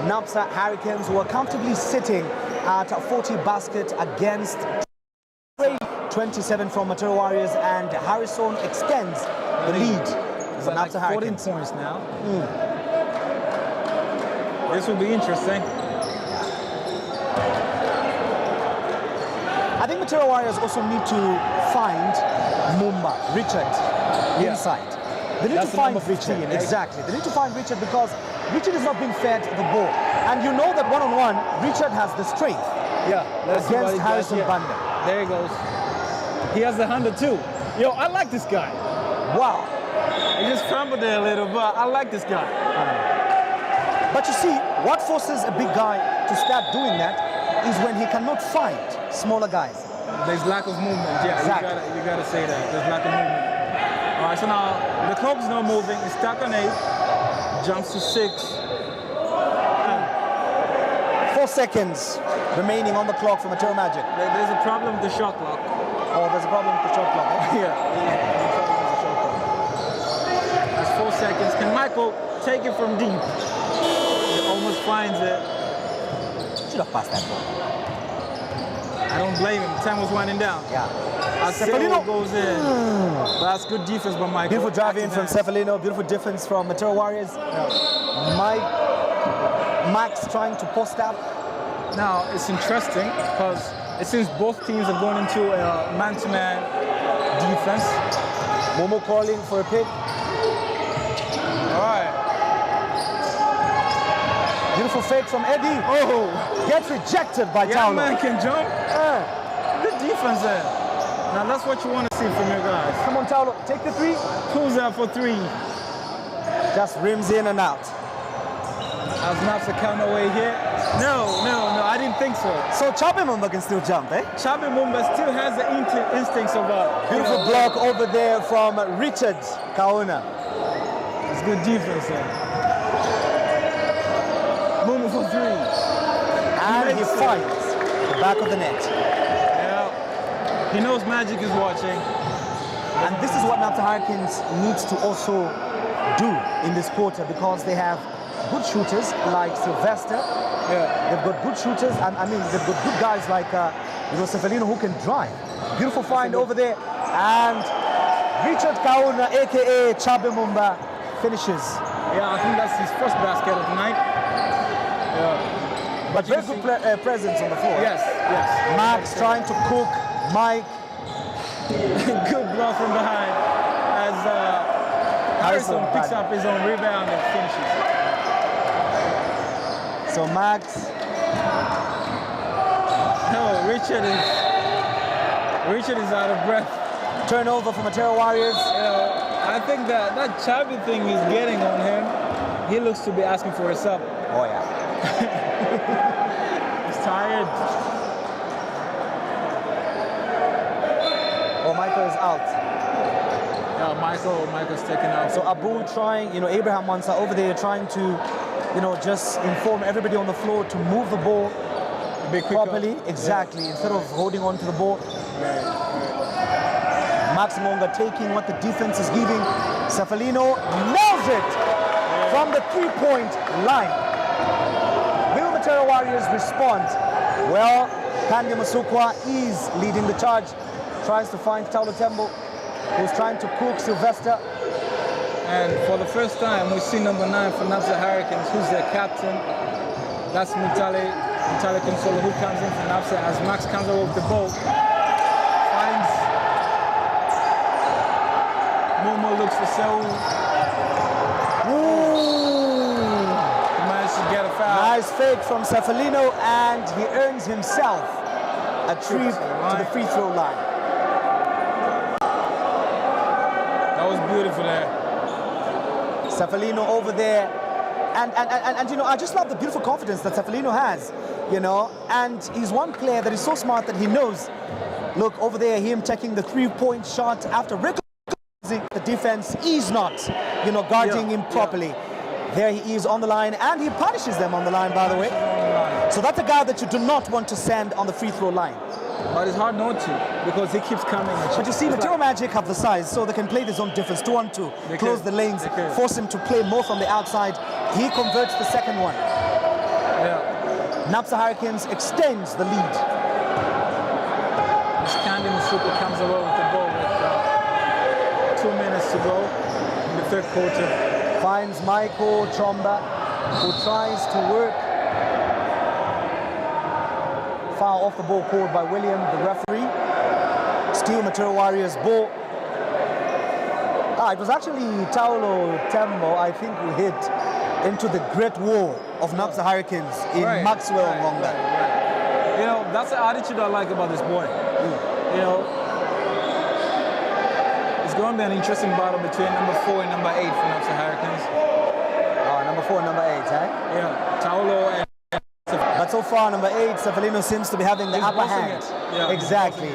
NAPSA Hurricanes, who are comfortably sitting at 40 basket against 27 from Matero Warriors, and Harrison extends the lead for NAPSA like 14 Hurricanes. points now. This will be interesting. I think Matero Warriors also need to find Richard inside. They need That's to the find number 15, Richard. right? Exactly. They need to find Richard because Richard is not being fed the ball. And you know that one-on-one, Richard has the strength against Harrison Banda. There he goes. He has the 100 too. Yo, I like this guy. Wow. He just fumbled there a little, but I like this guy. But you see, what forces a big guy to start doing that is when he cannot find smaller guys. There's lack of movement. Yeah, exactly. You gotta say that. There's lack of movement. All right, so now the clock is not moving. It's stuck on 8. Jumps to 6. 4 seconds remaining on the clock for Matero Magic. There's a problem with the shot clock. Oh, there's a problem with the shot clock. Yeah, there's a problem with the shot clock. That's 4 seconds. Can Michael take it from deep? He almost finds it. Should have passed that ball. I don't blame him. Time was winding down. Yeah. Cephalino goes in. That's good defense by Michael. Beautiful drive in from Cephalino. Beautiful defense from Matero Warriors. Max trying to post up. Now, it's interesting because it seems both teams have gone into a man-to-man defense. Momo calling for a pick. All right. Beautiful fake from Eddie. Oh! Gets rejected by Yeah, Taulo. man can jump. Good defense there. Now, that's what you want to see from your guys. Come on, Taulo. Take the 3. Pulls out for 3. Just rims in and out. As NAPSA count away here. No, I didn't think so. So Chabe Mumba can still jump, eh? Chabe Mumba still has the instincts of a Beautiful block over there from Richard Kauna. It's good defense there. Mumba for 3. And he finds the back of the net. Yeah. He knows Magic is watching. And this is what NAPSA Hurricanes needs to also do in this quarter, because they have good shooters like Sylvester. Yeah. They've got good shooters, and I mean, they've got good guys like Cephalino who can drive. Beautiful find over there. And Richard Kauna, aka Chabe Mumba, finishes. Yeah, I think that's his first basket of the night. Yeah. But very good presence on the floor. Yes. Max trying to cook Mike. Good block from behind as Harrison picks up his own rebound and finishes. So Max. No, Richard is out of breath. Turnover for Matero Warriors. You know, I think that Chabe thing is getting on him. He looks to be asking for a sub. Oh yeah. He's tired. Oh, Michael is out. Yeah, Michael's taken out. So Abu trying, Abraham Mansa over there trying to, just inform everybody on the floor to move the ball properly. Exactly, instead of holding on to the ball. Max Monga taking what the defense is giving. Cephalino nails it from the 3-point line. Will Matero Warriors respond? Well, Kande Masukwa is leading the charge. Tries to find Taulo Tembo, who's trying to cook Sylvester. And for the first time, we see number 9 for NAPSA Hurricanes, who's their captain. That's Mutale Consolo, who comes in for NAPSA as Max comes over with the ball. Finds Momo, looks for Seoul. He managed to get a foul. Nice fake from Cefalino, and he earns himself a trip to the free throw line. That was beautiful there. Cefalino over there. And you know, I just love the beautiful confidence that Cefalino has, you know, and he's one player that is so smart that he knows, look, over there, him taking the three-point shot after recognizing the defense is not, you know, guarding him properly. There he is on the line, and he punishes them on the line, by the way. So that's a guy that you do not want to send on the free throw line. But it's hard not to, because he keeps coming. But you see, Matero Magic have the size, so they can play their zone difference, 2-on-2, close the lanes, force him to play more from the outside. He converts the second one. Yeah. NAPSA Hurricanes extends the lead. Candy Masuka comes away with the ball with 2 minutes to go in the third quarter. Finds Michael Chomba, who tries to work. Foul off the ball called by William, the referee. Still Matero Warriors ball. It was actually Taulo Tembo, I think, who hit into the Great Wall of NAPSA Hurricanes in Maxwell, Ngonga. You know, that's the attitude I like about this boy. You know, it's going to be an interesting battle between number 4 and number 8 for NAPSA Hurricanes. Number 4 and number 8, eh? Yeah, Taulo and... But so far, number 8, Cefalino seems to be having the upper hand. Yeah, exactly.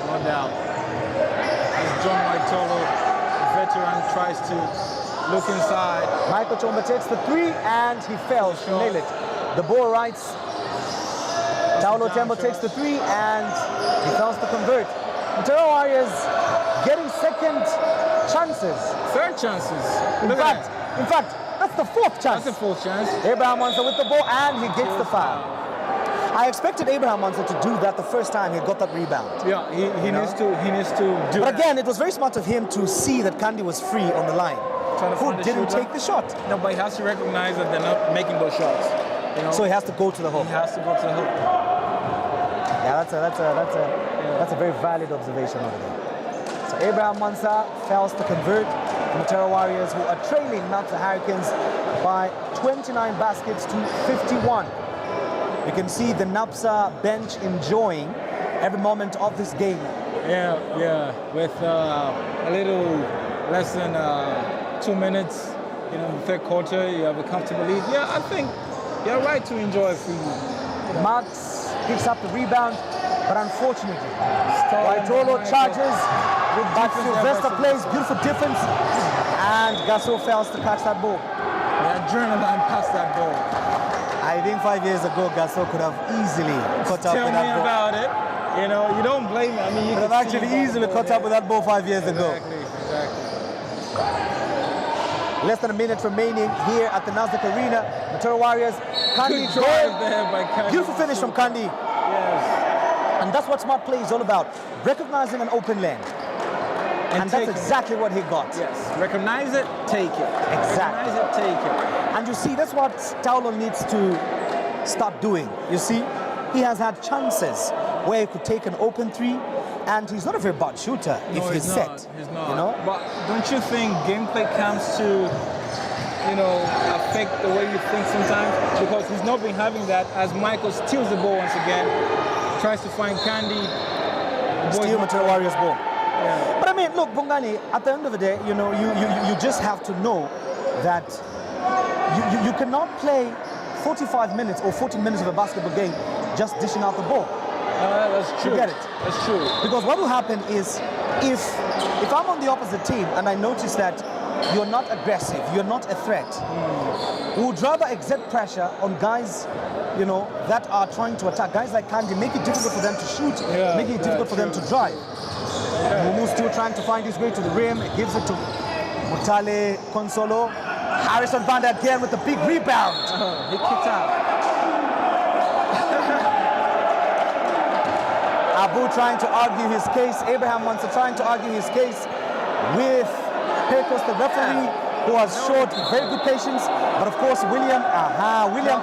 No doubt. As John Waitolo, veteran, tries to look inside. Michael Chomba takes the 3 and he fails to nail it. The ball rights. Taulo Tembo takes the 3 and he fails to convert. Matero Warriors getting second chances. Third chances. In fact, that's the 4th chance. That's the 4th chance. Abraham Mansa with the ball and he gets the foul. I expected Abraham Mansa to do that the first time he got that rebound. Yeah, he needs to do that. But again, it was very smart of him to see that Kandi was free on the line. Who didn't take the shot. No, but he has to recognize that they're not making those shots. You know? So he has to go to the hoop. He has to go to the hoop. Yeah, that's a very valid observation over there. So Abraham Mansa fails to convert. The Matero Warriors, who are trailing NAPSA Hurricanes by 29 baskets to 51. You can see the NAPSA bench enjoying every moment of this game. Yeah, with a little less than 2 minutes, you know, in the third quarter, you have a comfortable lead. Yeah, I think you're right to enjoy freely. Max picks up the rebound, but unfortunately, Waitolo charges, but Sylvester plays beautiful defense, and Gasso fails to catch that ball. Yeah, adrenaline past that ball. I think 5 years ago, Gasso could have easily caught up with that ball. Tell me about it. You know, you don't blame me. I mean, you could have actually easily caught up with that ball 5 years ago. Exactly. Less than a minute remaining here at the NASDAQ Arena. Matero Warriors, Kandi there. Beautiful finish from Kandi. Yes. And that's what smart play is all about. Recognizing an open lane. And that's exactly what he got. Yes. Recognize it, take it. Exactly. Recognize it, take it. And you see, that's what Taulo needs to start doing. You see, he has had chances where he could take an open 3, and he's not a very bad shooter if he's set. He's not. You know? But don't you think gameplay comes to, you know, affect the way you think sometimes? Because he's not been having that as Michael steals the ball once again, tries to find Kandi. Steal Matero Warriors ball. Yeah. But I mean, look, Bongani, at the end of the day, you know, you just have to know that you cannot play 45 minutes or 40 minutes of a basketball game just dishing out the ball. That's true. You get it? That's true. Because what will happen is, if I'm on the opposite team and I notice that you're not aggressive, you're not a threat, we would rather exert pressure on guys, you know, that are trying to attack. Guys like Kandi, make it difficult for them to shoot, make it difficult for them to drive. Mumu's still trying to find his way to the rim. It gives it to Mutale Consolo. Harrison Banda again with the big rebound. He kicked out. Abu trying to argue his case. Abraham Mansa trying to argue his case with Pecos, the referee, who has showed very good patience. But of course, William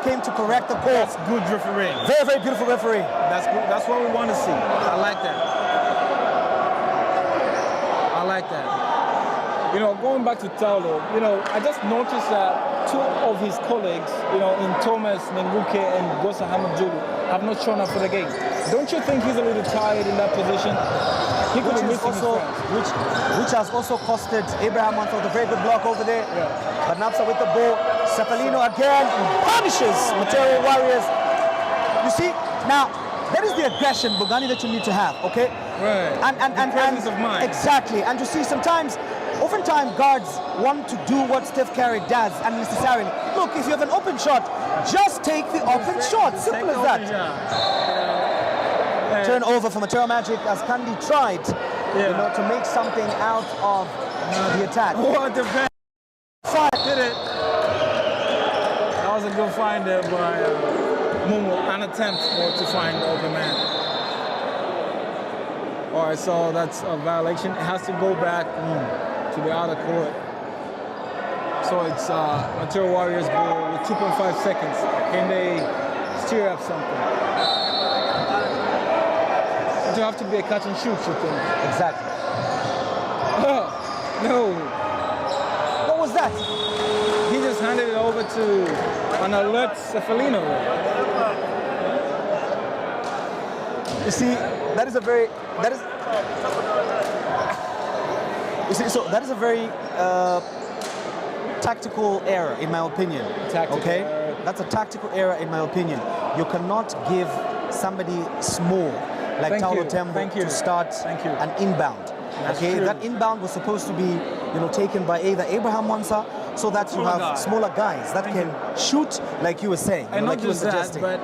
came to correct the call. That's good refereeing. Very, very beautiful referee. That's good. That's what we want to see. I like that. I like that. You know, going back to Taulo, you know, I just noticed that two of his colleagues, you know, in Thomas Nenguke and Gosa Hamadjulu, have not shown up for the game. Don't you think he's a little tired in that position? He could be missing which has also costed Abraham Mantle with a very good block over there. Yeah. But NAPSA with the ball. Cephalino again punishes Matero Warriors. You see, now that is the aggression, Bugani, that you need to have, okay? Right. And presence of mind. Exactly. And you see, oftentimes guards want to do what Steph Curry does unnecessarily. Look, if you have an open shot, just take the open shot. Simple as that. Turnover for Matero Magic as Kandi tried, you know, to make something out of the attack. What a defense! Did it? That was a good find there by Mumu. An attempt to find the open man. All right, so that's a violation. It has to go back to the outer court. So it's Matero Warriors ball with 2.5 seconds. Can they stir up something? You have to be a catch and shoot, you think? Exactly. Oh, no. What was that? He just handed it over to an alert Cephalino. You see, that is a very tactical error, in my opinion. Okay? That's a tactical error, in my opinion. You cannot give somebody small like Taulo Tembo to start an inbound. Okay, that inbound was supposed to be, you know, taken by either Abraham Wansa, so that you have smaller guys that can shoot, like you were saying, and like not just that, but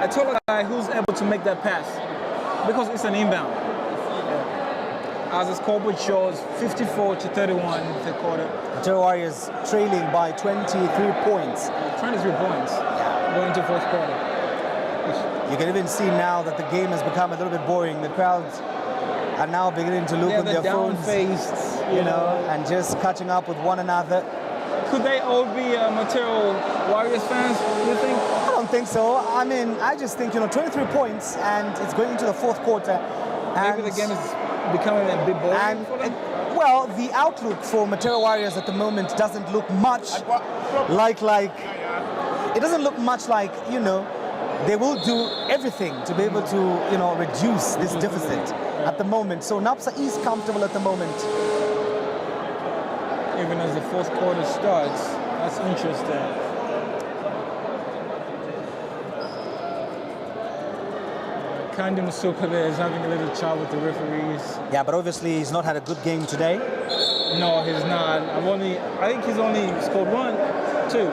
a taller guy who's able to make that pass, because it's an inbound. As the scoreboard shows, 54-31 in the quarter. Matero Warriors trailing by 23 points. 23 points going to fourth quarter. You can even see now that the game has become a little bit boring. The crowds are now beginning to look at their phones, you know, and just catching up with one another. Could they all be Matero Warriors fans, do you think? I don't think so. I mean, I just think, you know, 23 points and it's going into the fourth quarter. Maybe the game is becoming a bit boring for them? Well, the outlook for Matero Warriors at the moment doesn't look much like it doesn't look much like, you know, they will do everything to be able to, you know, reduce this deficit at the moment. So NAPSA is comfortable at the moment. Even as the fourth quarter starts, that's interesting. Kandi Masuka there is having a little chat with the referees. Yeah, but obviously he's not had a good game today. No, he's not. I think he's only scored two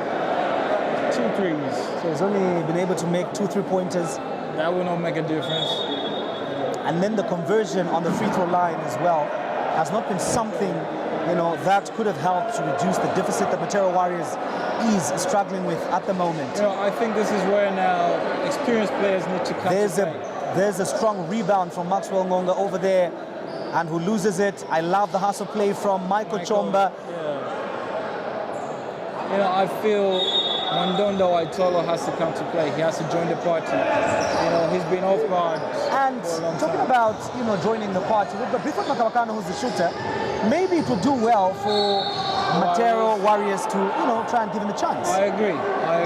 threes. So he's only been able to make 2 3-pointers. That will not make a difference. And then the conversion on the free throw line as well has not been something, you know, that could have helped to reduce the deficit that Matero Warriors is struggling with at the moment. You know, I think this is where now experienced players need to come to play. There's a strong rebound from Maxwell Ngonga over there, and who loses it. I love the hustle play from Michael Chomba. Yeah. You know, I feel Mandondo Aitolo has to come to play. He has to join the party. You know, he's been off guard. And talking about, you know, joining the party, but Bifat Makawakano, who's the shooter, maybe it would do well for Matero Warriors to, you know, try and give him a chance. I agree.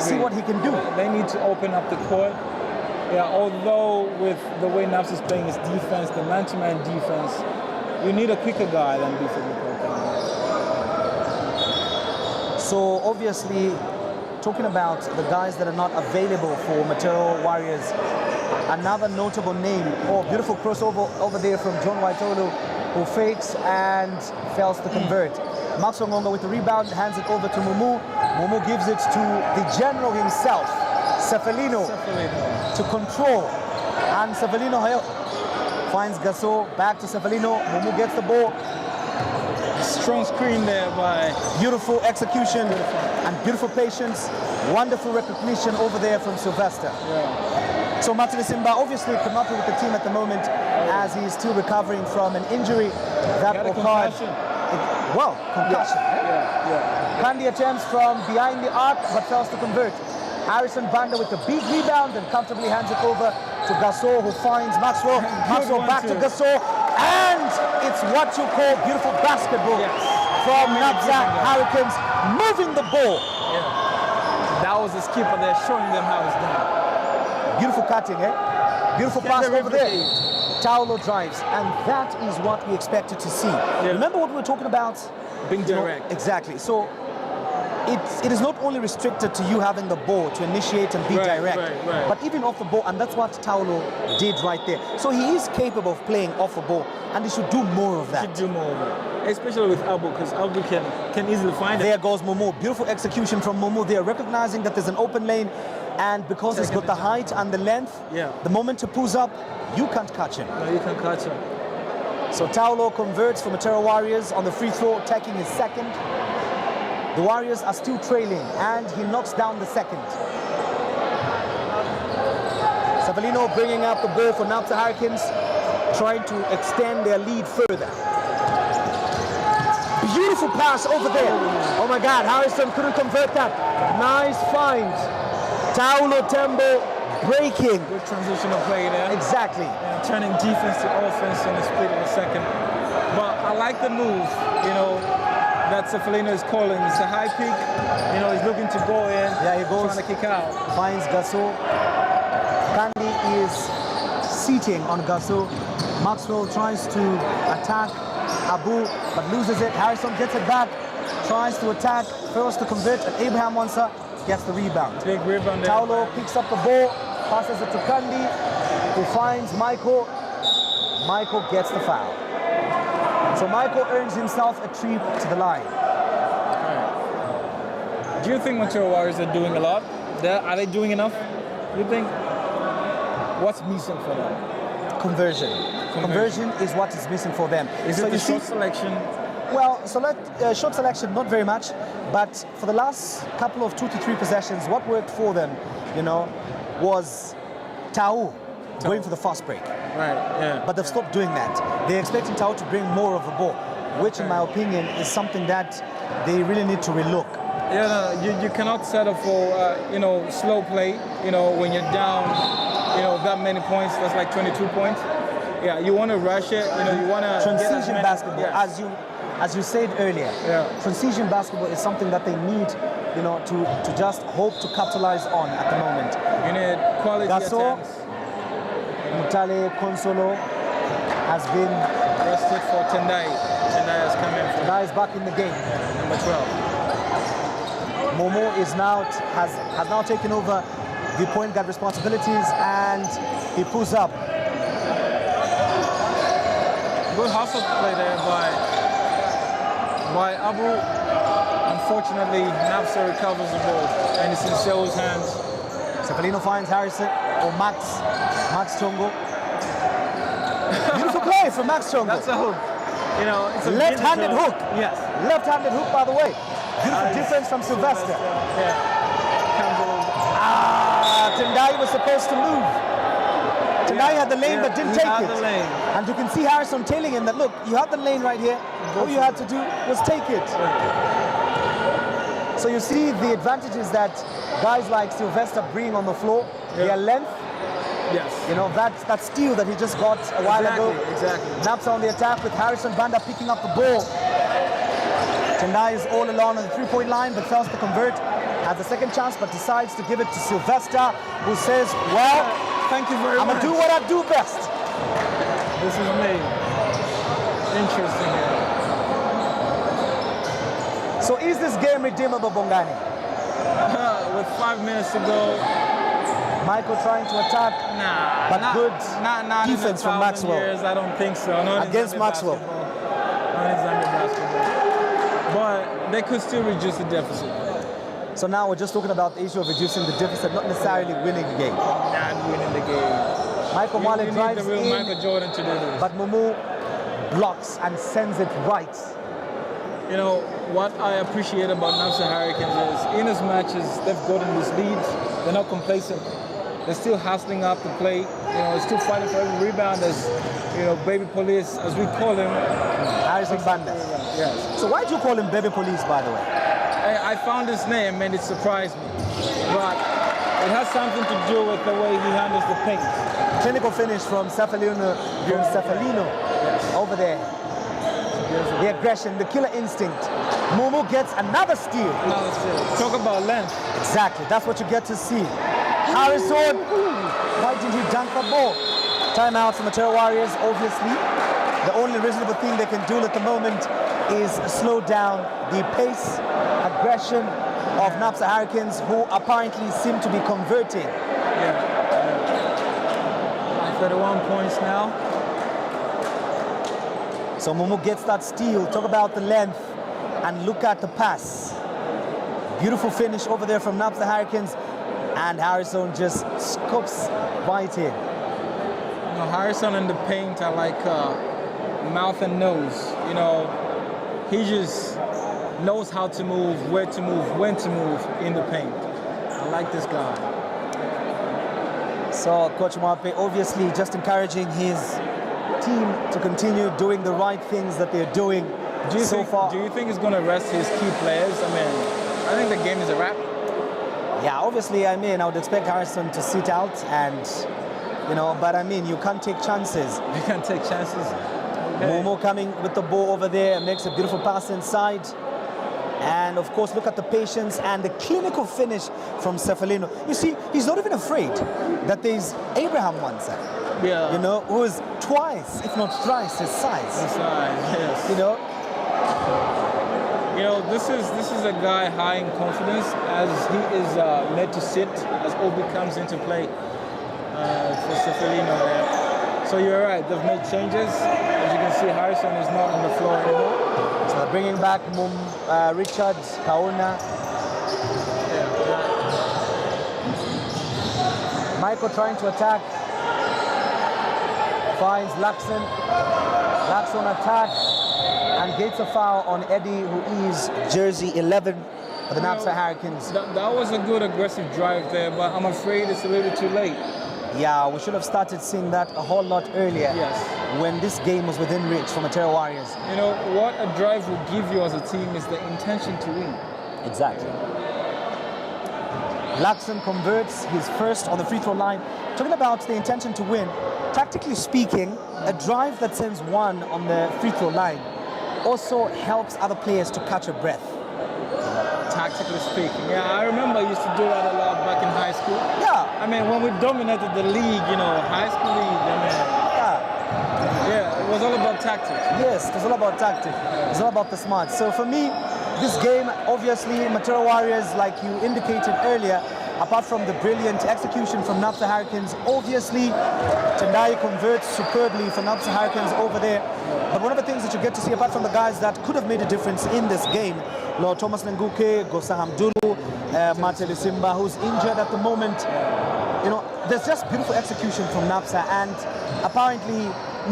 See what he can do. They need to open up the court. Yeah, although with the way NAPSA is playing his defense, the man-to-man defense, you need a quicker guy than Bifat Makawakano. So obviously, talking about the guys that are not available for Matero Warriors, another notable name, beautiful crossover over there from John Waitolu, who fakes and fails to convert. Maxwell Ngonga with the rebound, hands it over to Mumu. Mumu gives it to the general himself, Cephalino, to control. And Cephalino finds Gasso, back to Cephalino. Mumu gets the ball. Strong screen there by... Beautiful execution and beautiful patience. Wonderful recognition over there from Sylvester. Yeah. So Martin Simba obviously could not be with the team at the moment as he is still recovering from an injury that occurred Well, concussion. Yeah. Kandi attempts from behind the arc, but fails to convert. Harrison Banda with a big rebound and comfortably hands it over to Gasol, who finds Maxwell. Maxwell back to Gasol, and it's what you call beautiful basketball from NAPSA Hurricanes, moving the ball. That was the skipper there showing them how it's done. Beautiful cutting, eh? Beautiful pass over there. Taulo drives, and that is what we expected to see. Remember what we were talking about? Being direct. Exactly. So it is not only restricted to you having the ball to initiate and be direct, but even off the ball, and that's what Taulo did right there. So he is capable of playing off the ball, and he should do more of that. He should do more of it, especially with Abu, because Abu can easily find it. There goes Momo. Beautiful execution from Momo. They are recognizing that there's an open lane, and because he's got the height and the length, the moment he pulls up, you can't catch him. No, you can catch him. So Taulo converts for MATERO Warriors on the free throw, taking his second. The Warriors are still trailing, and he knocks down the second. Savalino bringing up the ball for NAPSA Hurricanes, trying to extend their lead further. Beautiful pass over there. Oh my God, Harrison couldn't convert that. Nice find. Taulo Tembo breaking. Good transitional play there. Exactly. Turning defense to offense in the split of a second. But I like the move, that Savalino is calling. It's a high pick. He's looking to go in. Yeah, he goes. Trying to kick out. Finds Gasol. Kandi is seating on Gasol. Maxwell tries to attack Abu, but loses it. Harrison gets it back, tries to attack, fails to convert, and Abraham Wansa gets the rebound. Big rebound there. Taulo picks up the ball, passes it to Kandi, who finds Michael. Michael gets the foul. So Michael earns himself a trip to the line. Do you think MATERO Warriors are doing a lot? Are they doing enough? You think? What's missing for them? Conversion. Conversion is what is missing for them. Is it the shot selection? Well, shot selection, not very much, but for the last couple of 2 to 3 possessions, what worked for them, was Tau going for the fast break. But they've stopped doing that. They're expecting Tau to bring more of the ball, which in my opinion is something that they really need to relook. You cannot settle for, slow play, when you're down, that many points. That's like 22 points. Yeah, you want to rush it, you want to transition basketball, as you said earlier. Transition basketball is something that they need, to just hope to capitalize on at the moment. You need quality attempts. Mutale Consolo has been arrested for Tendai. Tendai has come in. Tendai is back in the game. Number 12. Momo has now taken over the point guard responsibilities, and he pulls up. Good hustle play there by Abu. Unfortunately, NAPSA recovers the ball, and it's in Seo's hands. Savalino finds Harrison, or Max Chongo. Beautiful play from Max Chongo. That's a hook. It's a left-handed hook. Yes. Left-handed hook, by the way. Beautiful defense from Sylvester. Tendai was supposed to move. Tendai had the lane but didn't take it. And you can see Harrison telling him that, look, you had the lane right here. All you had to do was take it. So you see the advantages that guys like Sylvester bring on the floor. Their length. Yes. That steal that he just got a while ago. Exactly. NAPSA on the attack with Harrison Banda picking up the ball. Tendai is all alone on the three-point line, but fails to convert. Has a second chance, but decides to give it to Sylvester, who says, well, thank you very much. I'm going to do what I do best. This is me. Interesting here. So is this game redeemable, Bongani? With 5 minutes to go. Michael trying to attack, but good defense from Maxwell. I don't think so. Not against Maxwell. Not in Zambian basketball. But they could still reduce the deficit. So now we're just talking about the issue of reducing the deficit, not necessarily winning the game. Not winning the game. Michael Male drives the real in, Michael Jordan to do this. But Momo blocks and sends it right. What I appreciate about NAPSA Hurricanes is, in as much as they've gotten this lead, they're not complacent. they're still hustling up the plate. They're still fighting for every rebound. There's, baby police, as we call him. Harrison Bandas. Yes. So why do you call him Baby Police, by the way? I found his name and it surprised me. But it has something to do with the way he handles the paint. Clinical finish from Cefalino, Yes. over there. The aggression, the killer instinct. Mumu gets another steal. Talk about length. Exactly, that's what you get to see. Harrison, why did he dunk the ball? Timeout for Matero Warriors, obviously. The only reasonable thing they can do at the moment is slow down the pace, aggression of NAPSA Hurricanes, who apparently seem to be converting. Yeah. 31 points now. So Mumu gets that steal. Talk about the length and look at the pass. Beautiful finish over there from NAPSA Hurricanes, and Harrison just scoops right in. Harrison in the paint are like mouth and nose. He just knows how to move, where to move, when to move in the paint. I like this guy. So Coach Mwape obviously just encouraging his team to continue doing the right things that they're doing so far. Do you think he's going to rest his key players? I think the game is a wrap. Yeah, obviously, I would expect Harrison to sit out and, but you can't take chances. You can't take chances. Okay. Momo coming with the ball over there, makes a beautiful pass inside. And of course, look at the patience and the clinical finish from Cefalino. You see, he's not even afraid that there's Abraham Wanza, who is twice, if not thrice, his size. His size, yes. This is a guy high in confidence as he is made to sit as Obi comes into play for Cefalino there. So you're right, they've made changes. As you can see, Harrison is not on the floor anymore. So they're bringing back Richard, Kauna. Michael trying to attack. Finds Laxon. Laxon attack. And gets a foul on Eddie, who is jersey 11 for the NAPSA Hurricanes. That was a good aggressive drive there, but I'm afraid it's a little too late. Yeah, we should have started seeing that a whole lot earlier. Yes. When this game was within reach for Matero Warriors. What a drive will give you as a team is the intention to win. Exactly. Laxon converts his first on the free throw line. Talking about the intention to win, tactically speaking, a drive that sends one on the free throw line also helps other players to catch a breath. Tactically speaking, I remember I used to do that a lot back in high school. Yeah. When we dominated the league, high school league, it was all about tactics. Yes, it was all about tactics. It's all about the smarts. So for me, this game, obviously, Matero Warriors, like you indicated earlier, apart from the brilliant execution from NAPSA Hurricanes, obviously, Tendai converts superbly for NAPSA Hurricanes over there. But one of the things that you get to see, apart from the guys that could have made a difference in this game, Lord Thomas Nenguke, Gosaham Dulu, Mateli Simba, who's injured at the moment. There's just beautiful execution from NAPSA, and apparently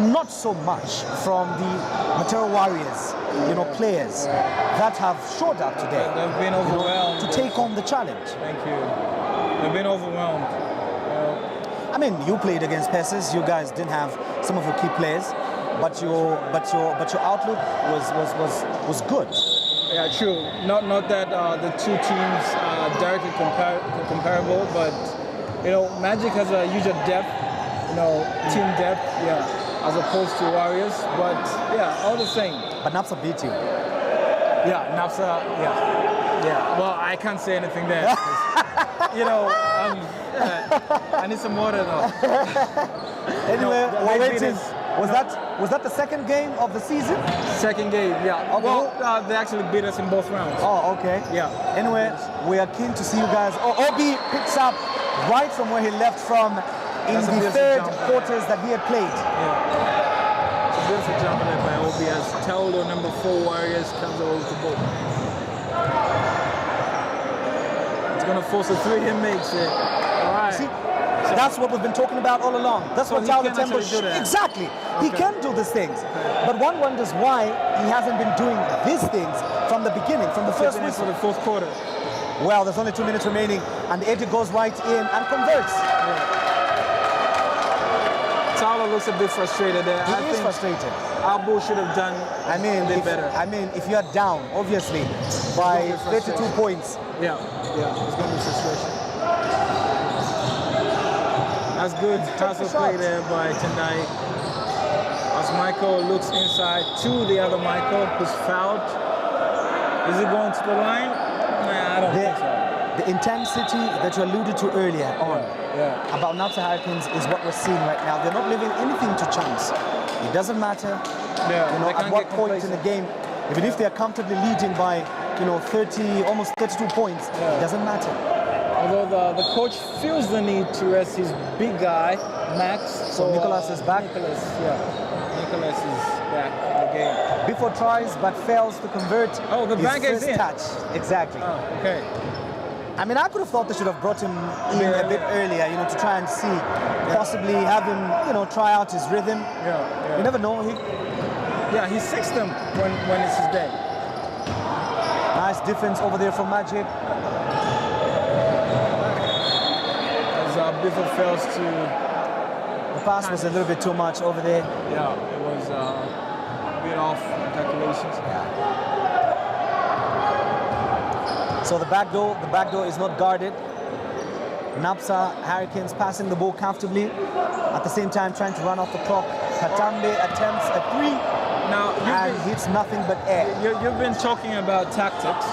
not so much from the Matero Warriors, players that have showed up today. They've been overwhelmed. To take on the challenge. Thank you. They've been overwhelmed. You played against Persis. You guys didn't have some of your key players, but your outlook was good. Yeah, true. Not that the two teams are directly comparable, but Magic has a huge depth, team depth, as opposed to Warriors. But all the same. But NAPSA beat you. Yeah, NAPSA. Yeah. Well, I can't say anything there. I need some water though. Anyway, was that the second game of the season? Second game, yeah. Okay. Well, they actually beat us in both rounds. Oh, okay. Yeah. Anyway, we are keen to see you guys. Obi picks up right from where he left from in the third quarters that he had played. Yeah. It's a beautiful jump by Obi as Taolo, number 4 Warriors, comes over the ball. It's going to force a 3 and makes it. All right. See, that's what we've been talking about all along. That's what Taolo Tembo exactly. Okay. He can do these things. Okay. But one wonders why he hasn't been doing these things from the beginning, from the first whistle. For the fourth quarter. Well, there's only 2 minutes remaining, and Eddie goes right in and converts. Tyler looks a bit frustrated there. He is frustrated. Abu should have done a bit better. If you're down, obviously, by 32 points. Yeah, it's going to be frustration. That's good hustle play there by Tendai. As Michael looks inside to the other Michael, who's fouled. Is he going to the line? Nah, I don't think so. The intensity that you alluded to earlier on about NAPSA Hurricanes is what we're seeing right now. They're not leaving anything to chance. It doesn't matter at what point in the game, even if they're comfortably leading by 30, almost 32 points, it doesn't matter. Although the coach feels the need to rest his big guy, Max. So Nicholas is back? Nicholas is back in the game. Bifford tries but fails to convert. Oh, the bank is in. Touch. Exactly. Oh, okay. I mean, I could have thought they should have brought him in a bit earlier, to try and see, possibly have him, try out his rhythm. You never know. He sixed them when it's his day. Nice defense over there from Magic. As Bifford fails to... The pass was a little bit too much over there. Yeah, it was a bit off calculations. So the back door is not guarded. NAPSA Hurricanes passing the ball comfortably, at the same time trying to run off the clock. Katambe attempts a three and hits nothing but air. You've been talking about tactics,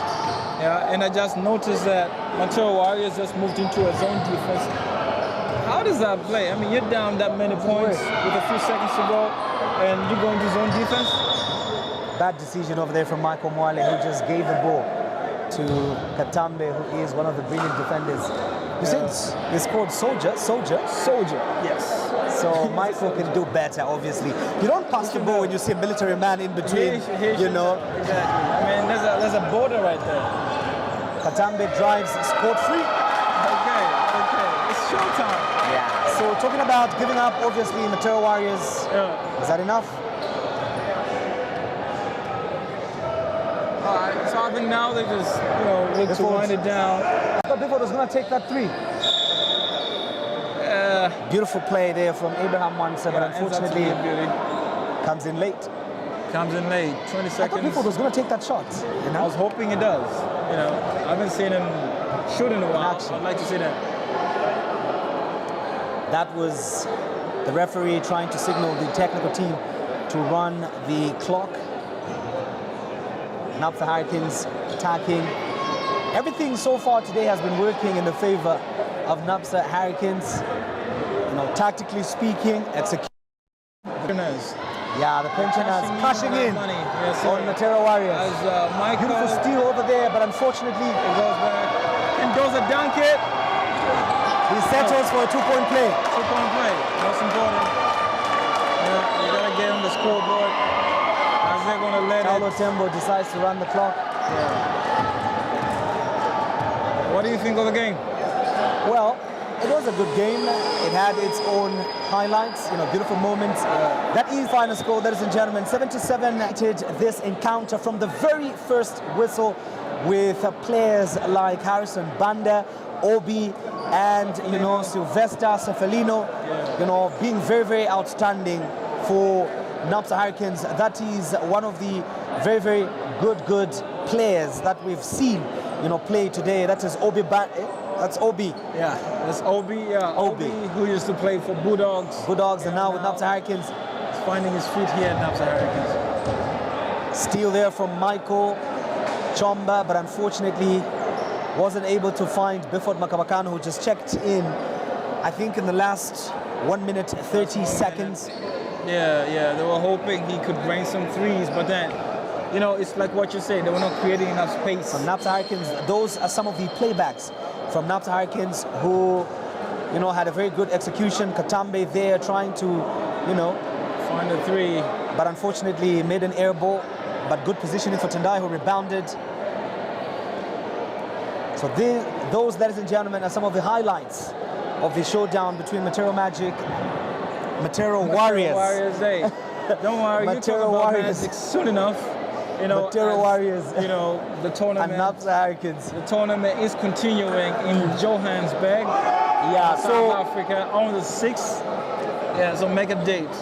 and I just noticed that MATERO Warriors just moved into a zone defense. How does that play? I mean, you're down that many points with a few seconds to go, and you're going to zone defense? Bad decision over there from Michael Mwale, who just gave the ball to Katambe, who is one of the brilliant defenders. You said they scored Soldier. Yes. So Michael can do better, obviously. You don't pass the ball when you see a military man in between, Exactly. I mean, there's a border right there. Katambe drives, scored free. Okay. It's showtime. Yeah. So talking about giving up, obviously, MATERO Warriors. Is that enough? So I think now they just, look to wind it down. I thought Bifford was going to take that three. Beautiful play there from Abraham Wansa, but unfortunately comes in late. 20 seconds. I thought Bifford was going to take that shot. I was hoping it does. I haven't seen him shoot in a while. I'd like to see that. That was the referee trying to signal the technical team to run the clock. NAPSA Hurricanes attacking. Everything so far today has been working in the favor of NAPSA Hurricanes. Tactically speaking, execution. Yeah, the pensioners cashing in on MATERO Warriors. Beautiful steal over there, but unfortunately it goes back. And does a dunk it. He settles for a 2-point play. 2-point play. Most important. You gotta get on the scoreboard. As they're gonna let Paulo Tembo decides to run the clock. What do you think of the game? Well, it was a good game. It had its own highlights, beautiful moments. That is final score, ladies and gentlemen. 7-7 this encounter from the very first whistle, with players like Harrison Banda, Obi, and Sylvester Cefelino, being very, very outstanding for NAPSA Hurricanes. That is one of the very, very good players that we've seen, play today. That is Obi. That's Obi. Yeah, that's Obi. Yeah, Obi, who used to play for Bulldogs, and now with NAPSA Hurricanes. He's finding his feet here at NAPSA Hurricanes. Steal there from Michael Chomba, but unfortunately wasn't able to find Bifford Makabakano, who just checked in, I think, in the last 1 minute 30 seconds. Yeah, they were hoping he could bring some threes, but then, it's like what you say, they were not creating enough space. From NAPSA Hurricanes, those are some of the playbacks from NAPSA Hurricanes who, had a very good execution. Katambe there trying to, find a three. But unfortunately made an air ball, but good positioning for Tendai, who rebounded. So those, ladies and gentlemen, are some of the highlights of the showdown between MATERO Magic, MATERO Warriors. Don't worry, you talk about Magic soon enough. Matero Warriors, the tournament. and NAPSA Hurricanes. The tournament is continuing in Johannesburg, South Africa, on the 6th. Yeah, so make a date.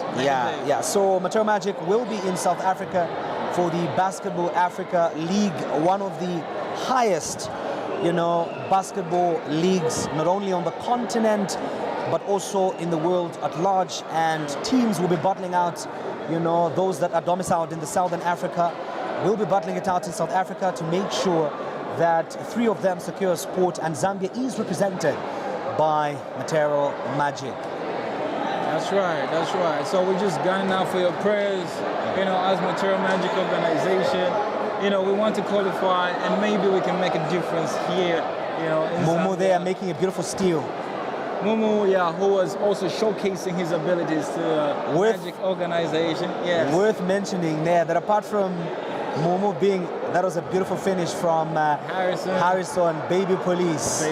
So Matero Magic will be in South Africa for the Basketball Africa League, one of the highest, basketball leagues, not only on the continent, but also in the world at large. And teams will be battling out, those that are domiciled in the Southern Africa will be battling it out in South Africa to make sure that 3 of them secure a spot, and Zambia is represented by Matero Magic. That's right. So we're just gunning out for your prayers, as Matero Magic organization. We want to qualify, and maybe we can make a difference here, in Momo Zambia. there making a beautiful steal. Momo, who was also showcasing his abilities to the Magic organization. Yes. Worth mentioning there that apart from Momo that was a beautiful finish from Harrison, Baby Police,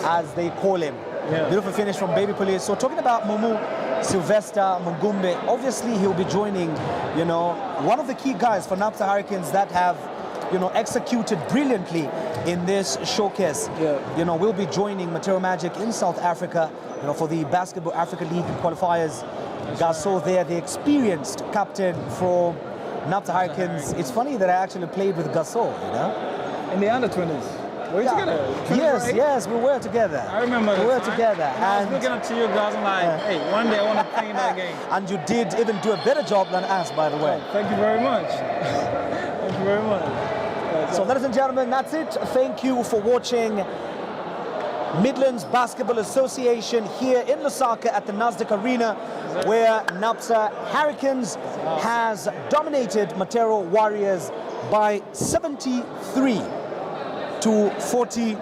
as they call him. Yeah. Beautiful finish from Baby Police. So talking about Momo, Sylvester Mugumbe, obviously he'll be joining, one of the key guys for NAPSA Hurricanes that have, executed brilliantly in this showcase. We'll be joining Matero Magic in South Africa, for the Basketball Africa League qualifiers. Gasso there, the experienced captain from NAPSA Hurricanes. It's funny that I actually played with Gasso, in the under-20s. Were you together? Yes, we were together. I remember. We were together. And I was looking up to you guys, I'm like, hey, one day I want to play in that game. And you did even do a better job than us, by the way. Oh, thank you very much. Thank you very much. So, ladies and gentlemen, that's it. Thank you for watching Midlands Basketball Association here in Lusaka at the Nasdaq Arena, where NAPSA Hurricanes has dominated Matero Warriors by 73 to 40.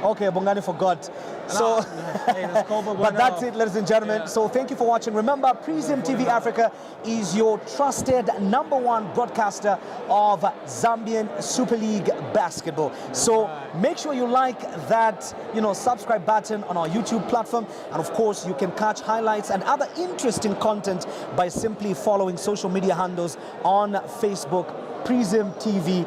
Okay, Bongani forgot. So, but that's it, ladies and gentlemen. So thank you for watching. Remember, Prism TV Africa is your trusted #1 broadcaster of Zambian Super League basketball. So make sure you like that, subscribe button on our YouTube platform. And of course, you can catch highlights and other interesting content by simply following social media handles on Facebook, Prism TV